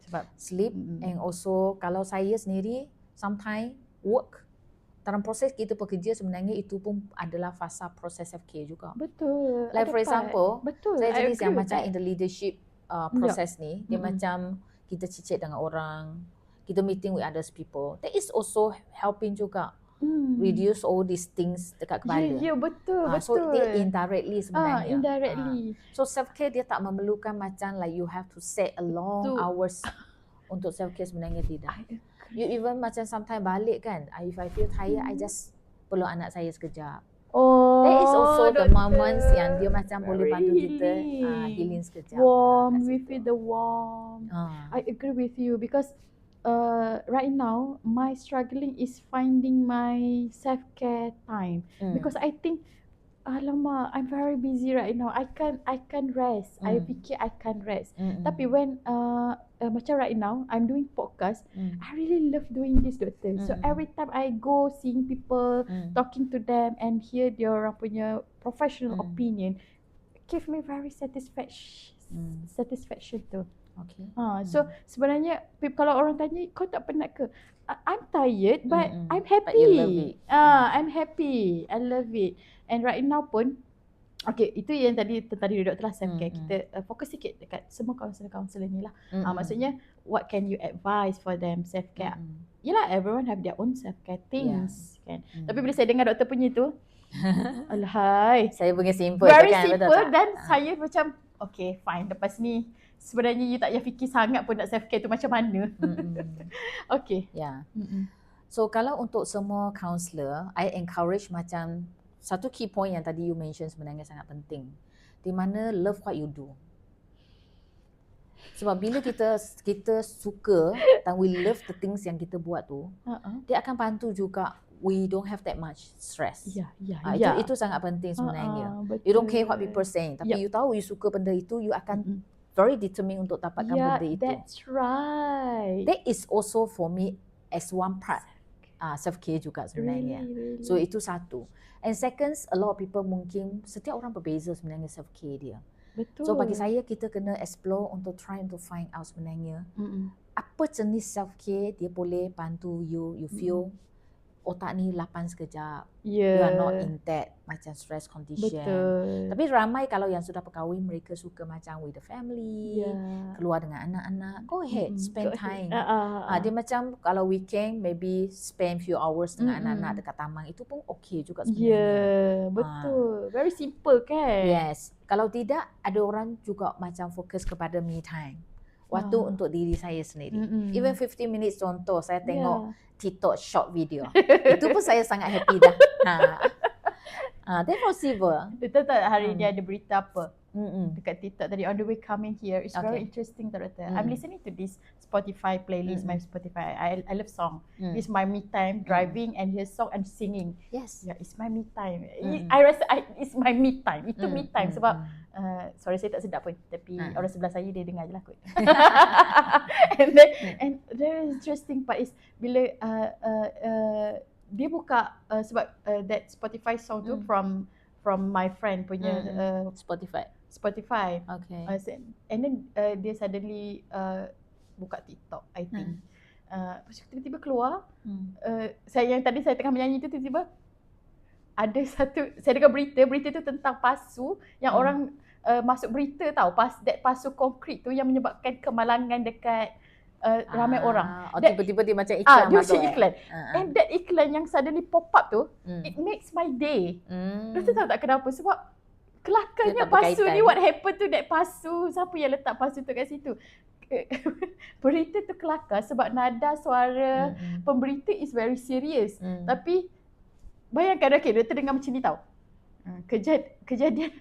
Sebab sleep and also kalau saya sendiri sometimes work dalam proses kita bekerja sebenarnya itu pun adalah fasa proses self-care juga. Betul. Like for example, saya jenis yang macam in the leadership proses ni, dia macam kita cicit dengan orang, kita meeting with others people. That is also helping juga reduce all these things dekat kepala. Ya, betul. So dia indirectly sebenarnya. Indirectly. So self-care dia tak memerlukan macam like you have to set a long hours untuk self-care, sebenarnya tidak. You even macam sometimes balik kan, if I feel tired, I just peluk anak saya sekejap. That is also the moments yang dia macam boleh bantu kita healing sekejap. Warm, we feel the warm. I agree with you because right now my struggling is finding my self-care time because I think alamak, I'm very busy right now. I can't rest. I fikir I can't rest. Tapi when macam right now I'm doing podcast, I really love doing this, doctor. So every time I go seeing people, talking to them and hear dia orang punya professional opinion, give me very satisfaction tu. Okay. So sebenarnya kalau orang tanya kau tak penat ke? I'm tired but I'm happy. But you love it. I'm happy. I love it. And right now pun itu yang tadi doktor lah self-care. Kita fokus sikit dekat semua kaunselor ni lah. Maksudnya what can you advise for them self-care? Yelah, everyone have their own self-care things kan. Tapi bila saya dengar doktor punya tu alahai, saya punya simple very kan, simple betul tak? Dan saya macam okay fine, lepas ni sebenarnya you tak payah fikir sangat pun nak self-care tu macam mana. Okay. So kalau untuk semua counselor, I encourage macam satu key point yang tadi you mention sebenarnya sangat penting. Di mana love what you do. Sebab bila kita suka dan we love the things yang kita buat tu, dia akan bantu juga we don't have that much stress. Itu sangat penting sebenarnya. You don't care what people saying, tapi you tahu you suka benda itu, you akan very determined untuk dapatkan benda itu. That's right. That is also for me as one part self-care juga sebenarnya. Really. So itu satu. And second, a lot of people mungkin setiap orang berbeza sebenarnya self-care dia. Betul. So bagi saya kita kena explore untuk try to find out sebenarnya apa jenis self-care dia boleh bantu you feel otak ni lapang sekejap. You are not in that macam stress condition. Betul. Tapi ramai kalau yang sudah berkahwin, mereka suka macam with the family, keluar dengan anak-anak. Go ahead, spend time. Dia macam kalau weekend maybe spend few hours dengan anak-anak dekat taman, itu pun okay juga sebenarnya. Betul. Very simple kan? Yes. Kalau tidak, ada orang juga macam fokus kepada me time. Waktu untuk diri saya sendiri. Even 15 minutes contoh, saya tengok TikTok short video. Itu pun saya sangat happy dah. That's possible. Betul tak hari ni ada berita apa? Dekat TikTok tadi, on the way coming here. It's very interesting, doctor. I'm listening to this Spotify playlist, my Spotify. I love song. It's my me time, driving and hear song and singing. Yes. Yeah, it's my me time. I rasa it's my me time. Itu me time sebab sorry saya tak sedap pun, tapi orang sebelah saya dia dengar je lah kot. And the interesting part is bila dia buka sebab that Spotify song tu from my friend punya Spotify. Okay. And then dia suddenly buka TikTok, I think. Tiba-tiba keluar. Yang tadi saya tengah menyanyi tu tiba-tiba ada satu, saya dengar berita tu tentang pasu yang orang masuk berita tahu, pasu konkrit tu yang menyebabkan kemalangan dekat ramai orang. Oh, That- tiba-tiba dia macam iklan dia masuk. macam iklan. And that iklan yang suddenly pop up tu, it makes my day. Doktor tahu tak kenapa? Sebab kelakarnya Dia tak pasu ni, berkaitan. what happened to that pasu? Siapa yang letak pasu tu kat situ? Berita tu kelakar sebab nada suara pemberita is very serious. Tapi bayangkan, okay, doktor dengar macam ni tau. Kejadian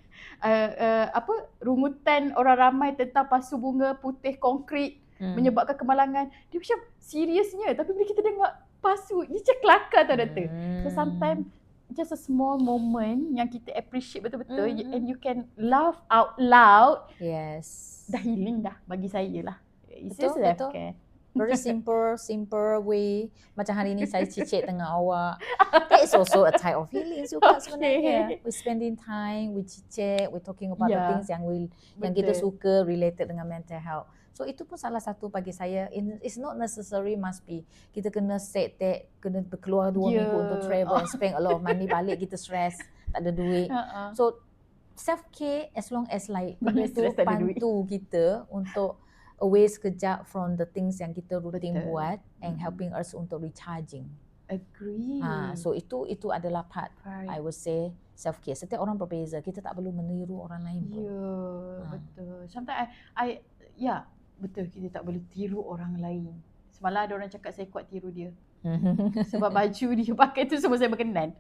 rungutan orang ramai tentang pasu bunga putih konkrit menyebabkan kemalangan. Dia macam seriusnya, tapi bila kita dengar pasu, dia macam kelakar tau doktor. So sometimes just a small moment yang kita appreciate betul-betul and you can laugh out loud. Yes. Dah healing dah bagi saya lah. It's Betul, just betul. self-care. Very simple way. Macam hari ni saya cicit dengan awak. That is also a type of healing juga sebenarnya. We spending time, we cicit, we talking about the things yang kita suka related dengan mental health. So itu pun salah satu bagi saya. It's not necessary must be kita kena set that, kena keluar 2 minggu untuk travel and spend a lot of money, balik kita stress, tak ada duit. So self-care as long as like benda tu bantu kita untuk away sekejap from the things yang kita rutin buat and helping us untuk recharging. Agree. So itu adalah part I would say self-care. Setiap orang berbeza. Kita tak perlu meniru orang lain pun. Betul. Sometimes betul, kita tak boleh tiru orang lain. Semalam ada orang cakap saya kuat tiru dia. Sebab baju dia pakai tu semua saya berkenan.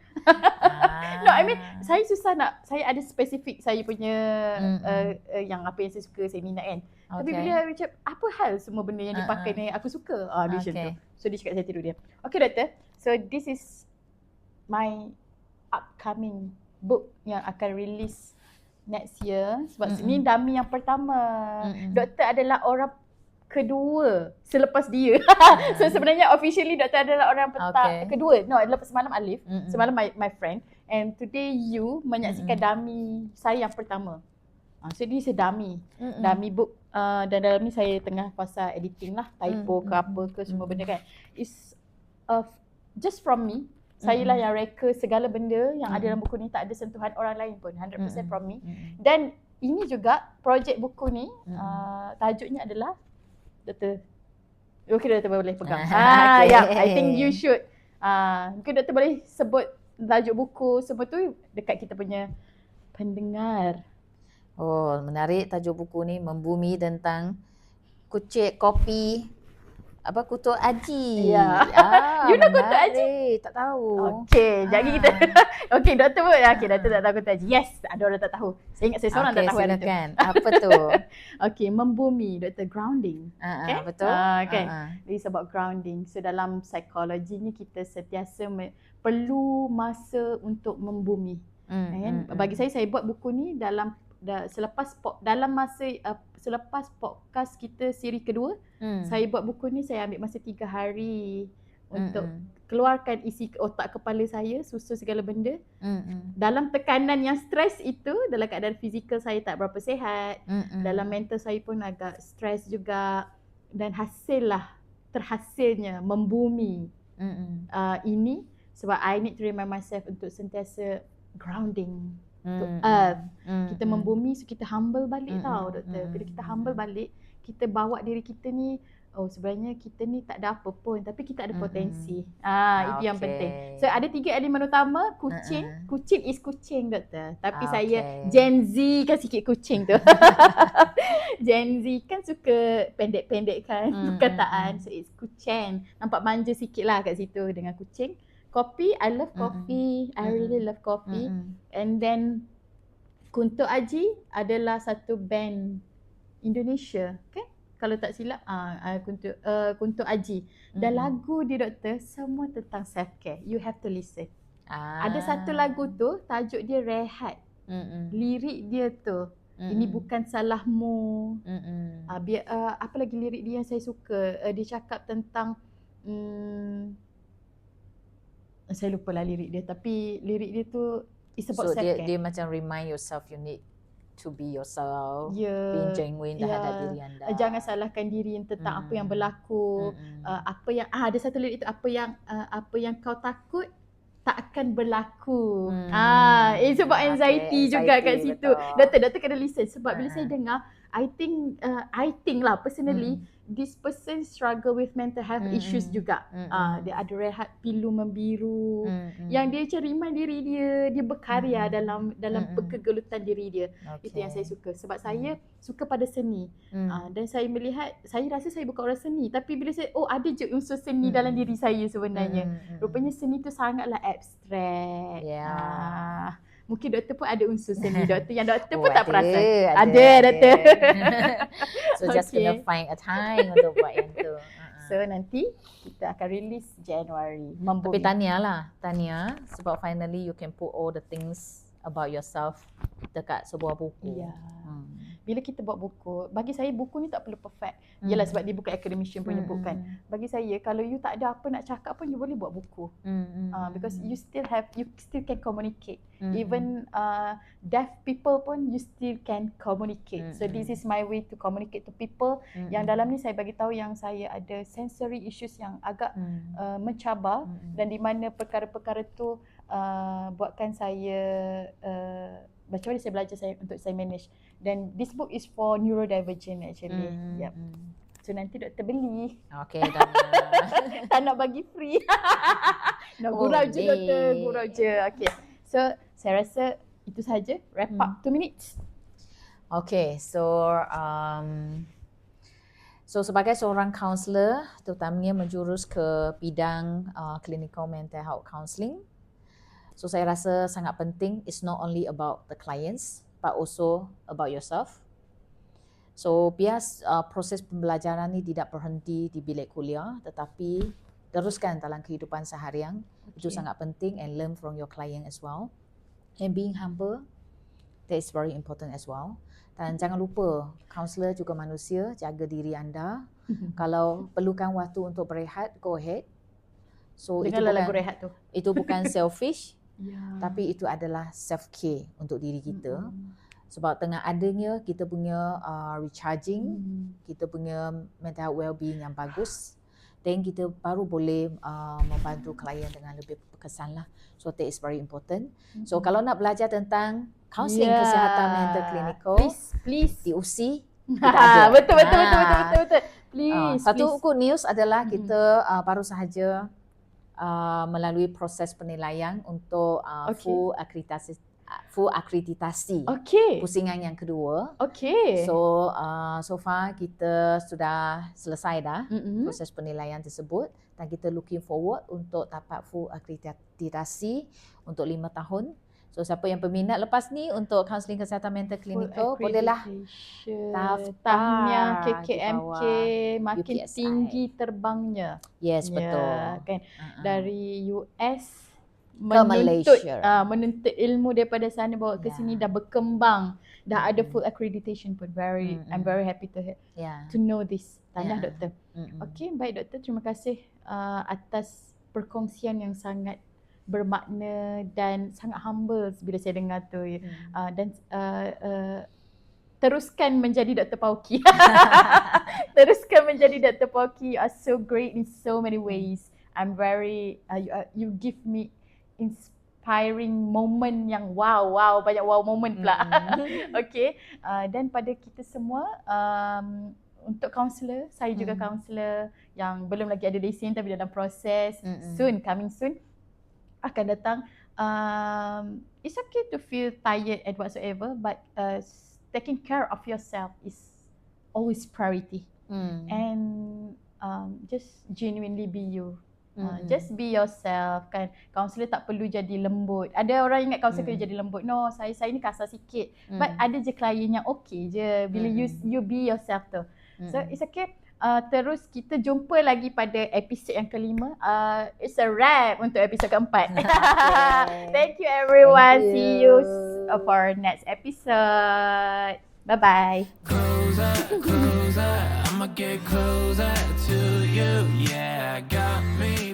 No, I mean saya susah nak, saya ada spesifik saya punya yang apa yang saya suka, saya minat kan. Tapi bila macam apa hal semua benda yang dipakai ni aku suka. Dia macam tu. So dia cakap saya tiru dia. Okay doktor. So this is my upcoming book yang akan release next year. Sebab ni Dami yang pertama. Doktor adalah orang kedua selepas dia. So sebenarnya officially doktor adalah orang kedua. No, adalah semalam Alif, semalam my friend, and today you menyaksikan Dami saya yang pertama. So ni Dami book dan dalam ni saya tengah pasal editing lah, typo ke apa ke semua benda kan. It's just from me. Saya lah yang reka segala benda yang ada dalam buku ni, tak ada sentuhan orang lain pun, 100% from me. Dan ini juga projek buku ni tajuknya adalah doktor. Okay, doktor boleh pegang. I think you should. Mungkin doktor boleh sebut tajuk buku semua tu dekat kita punya pendengar. Oh, menarik tajuk buku ni, membumi tentang kucing kopi Kutu Aji. You know Kutu Aji? Tak tahu. Okay, jadi kita okay, doktor pun doktor tak tahu Kutu Aji. Yes, ada orang tak tahu. Saya ingat saya seorang tak tahu ada tu. Apa tu? Okay, membumi, doktor, grounding. Betul. It's about grounding. So dalam psikologinya kita sentiasa perlu masa untuk membumi. Bagi saya buat buku ni selepas podcast kita siri kedua, saya buat buku ni, saya ambil masa 3 hari untuk keluarkan isi otak kepala saya, susun segala benda. Dalam tekanan yang stres itu, dalam keadaan fizikal saya tak berapa sihat, dalam mental saya pun agak stres juga, dan terhasilnya membumi ini sebab I need to remind myself untuk sentiasa grounding to earth. Kita membumi, so kita humble balik tau doktor. Bila kita humble balik, kita bawa diri kita ni, sebenarnya kita ni tak ada apa pun, tapi kita ada potensi. Itu yang penting. So ada 3 elemen utama. Kucing is kucing doktor. Tapi saya Gen Z kan sikit kucing tu. Gen Z kan suka pendek-pendek kan perkataan. So it's kucing. Nampak manja sikit lah kat situ dengan kucing. Coffee, I love coffee. I really love coffee. And then Kunto Aji adalah satu band Indonesia, okay? Kalau tak silap, Kunto Aji. Dan lagu dia doktor semua tentang self care. You have to listen. Ada satu lagu tu tajuk dia Rehat. Lirik dia tu, ini bukan salahmu. Apa lagi lirik dia yang saya suka? Dia cakap tentang saya lupa lah lirik dia, tapi lirik dia tu it's about self-care. Dia macam remind yourself you need to be yourself, being genuine terhadap diri anda. Jangan salahkan diri tentang apa yang berlaku. Apa yang ada satu lirik itu, apa yang kau takut tak akan berlaku. It's about anxiety juga kat situ. Doktor kena listen sebab bila saya dengar I think lah personally, this person struggle with mental health issues juga. Dia ada rehat pilu membiru. Yang dia macam remind diri dia berkarya dalam kegelutan diri dia. Okay. Itu yang saya suka. Sebab saya suka pada seni. Dan saya melihat, saya rasa saya bukan orang seni, tapi bila saya ada je unsur seni dalam diri saya sebenarnya. Rupanya seni tu sangatlah abstrak. Mungkin doktor pun ada unsur seni. Yang doktor pun tak perasan. Ada doktor. So just kena find a time untuk buat yang tu. So nanti kita akan release Januari. Tapi Tania, sebab finally you can put all the things about yourself dekat sebuah buku. Ya. Bila kita buat buku, bagi saya buku ni tak perlu perfect. Yalah sebab dia bukan academician punya book kan. Bagi saya kalau you tak ada apa nak cakap pun you boleh buat buku. Because you still can communicate. Even deaf people pun you still can communicate. So this is my way to communicate to people. Yang dalam ni saya bagi tahu yang saya ada sensory issues yang agak mencabar dan di mana perkara-perkara tu buatkan saya macam mana saya belajar untuk saya manage. Dan this book is for neurodivergent actually. Yep. So nanti doktor beli. Okay, Tania. Tak nak bagi free. Nak gurau je doktor, gurau je. Okay. So saya rasa itu saja. Wrap up 2 minutes. Okay, so sebagai seorang kaunselor, terutamanya menjurus ke bidang clinical mental health counselling, so saya rasa sangat penting, it's not only about the clients but also about yourself. So biar proses pembelajaran ni tidak berhenti di bilik kuliah tetapi teruskan dalam kehidupan seharian. Itu sangat penting, and learn from your client as well. And being humble, that is very important as well. Dan jangan lupa, kaunselor juga manusia, jaga diri anda. Kalau perlukan waktu untuk berehat, go ahead. So dengarlah lagu rehat tu. Itu bukan selfish, tapi itu adalah self-care untuk diri kita. Sebab tengah adanya kita punya recharging, kita punya mental health well-being yang bagus, then kita baru boleh membantu klien dengan lebih berkesan lah. So that is very important. So kalau nak belajar tentang counselling kesihatan mental clinical, please di UC kita ada. Betul. Please. Satu good news adalah kita baru sahaja melalui proses penilaian untuk full akreditasi. Pusingan yang kedua. So far kita sudah selesai dah proses penilaian tersebut dan kita looking forward untuk dapat full akreditasi untuk 5 tahun. So siapa yang berminat lepas ni untuk kaunseling kesihatan mental clinical, bolehlah daftarnya KKMK makin UPSI. tinggi terbangnya. Yes, betul. Kan? Dari US Malaysia. menuntut ilmu daripada sana bawa ke sini, dah berkembang, dah ada full accreditation pun. I'm very happy to know this. Tahniah doktor. Okay, baik doktor, terima kasih atas perkongsian yang sangat bermakna dan sangat humble bila saya dengar tu. Dan teruskan menjadi Dr. Pauki. Teruskan menjadi Dr. Pauki. You are so great in so many ways. I'm very you give me inspiring moment yang wow, banyak wow moment pula. Okay. Dan pada kita semua, untuk kaunselor, saya juga kaunselor yang belum lagi ada lesen tapi dalam proses, coming soon akan datang. It's okay to feel tired and whatsoever, but taking care of yourself is always priority. And just genuinely be you. Just be yourself kan. Kaunselor tak perlu jadi lembut. Ada orang ingat kaunselor kena jadi lembut. No, saya ni kasar sikit. But ada je klien yang okay je bila you be yourself tu. So it's okay. Terus kita jumpa lagi pada episod yang kelima. It's a wrap untuk episod keempat. Thank you everyone. Thank you. See you for next episode. Bye-bye. Closer, I'ma get closer to you. Yeah, got me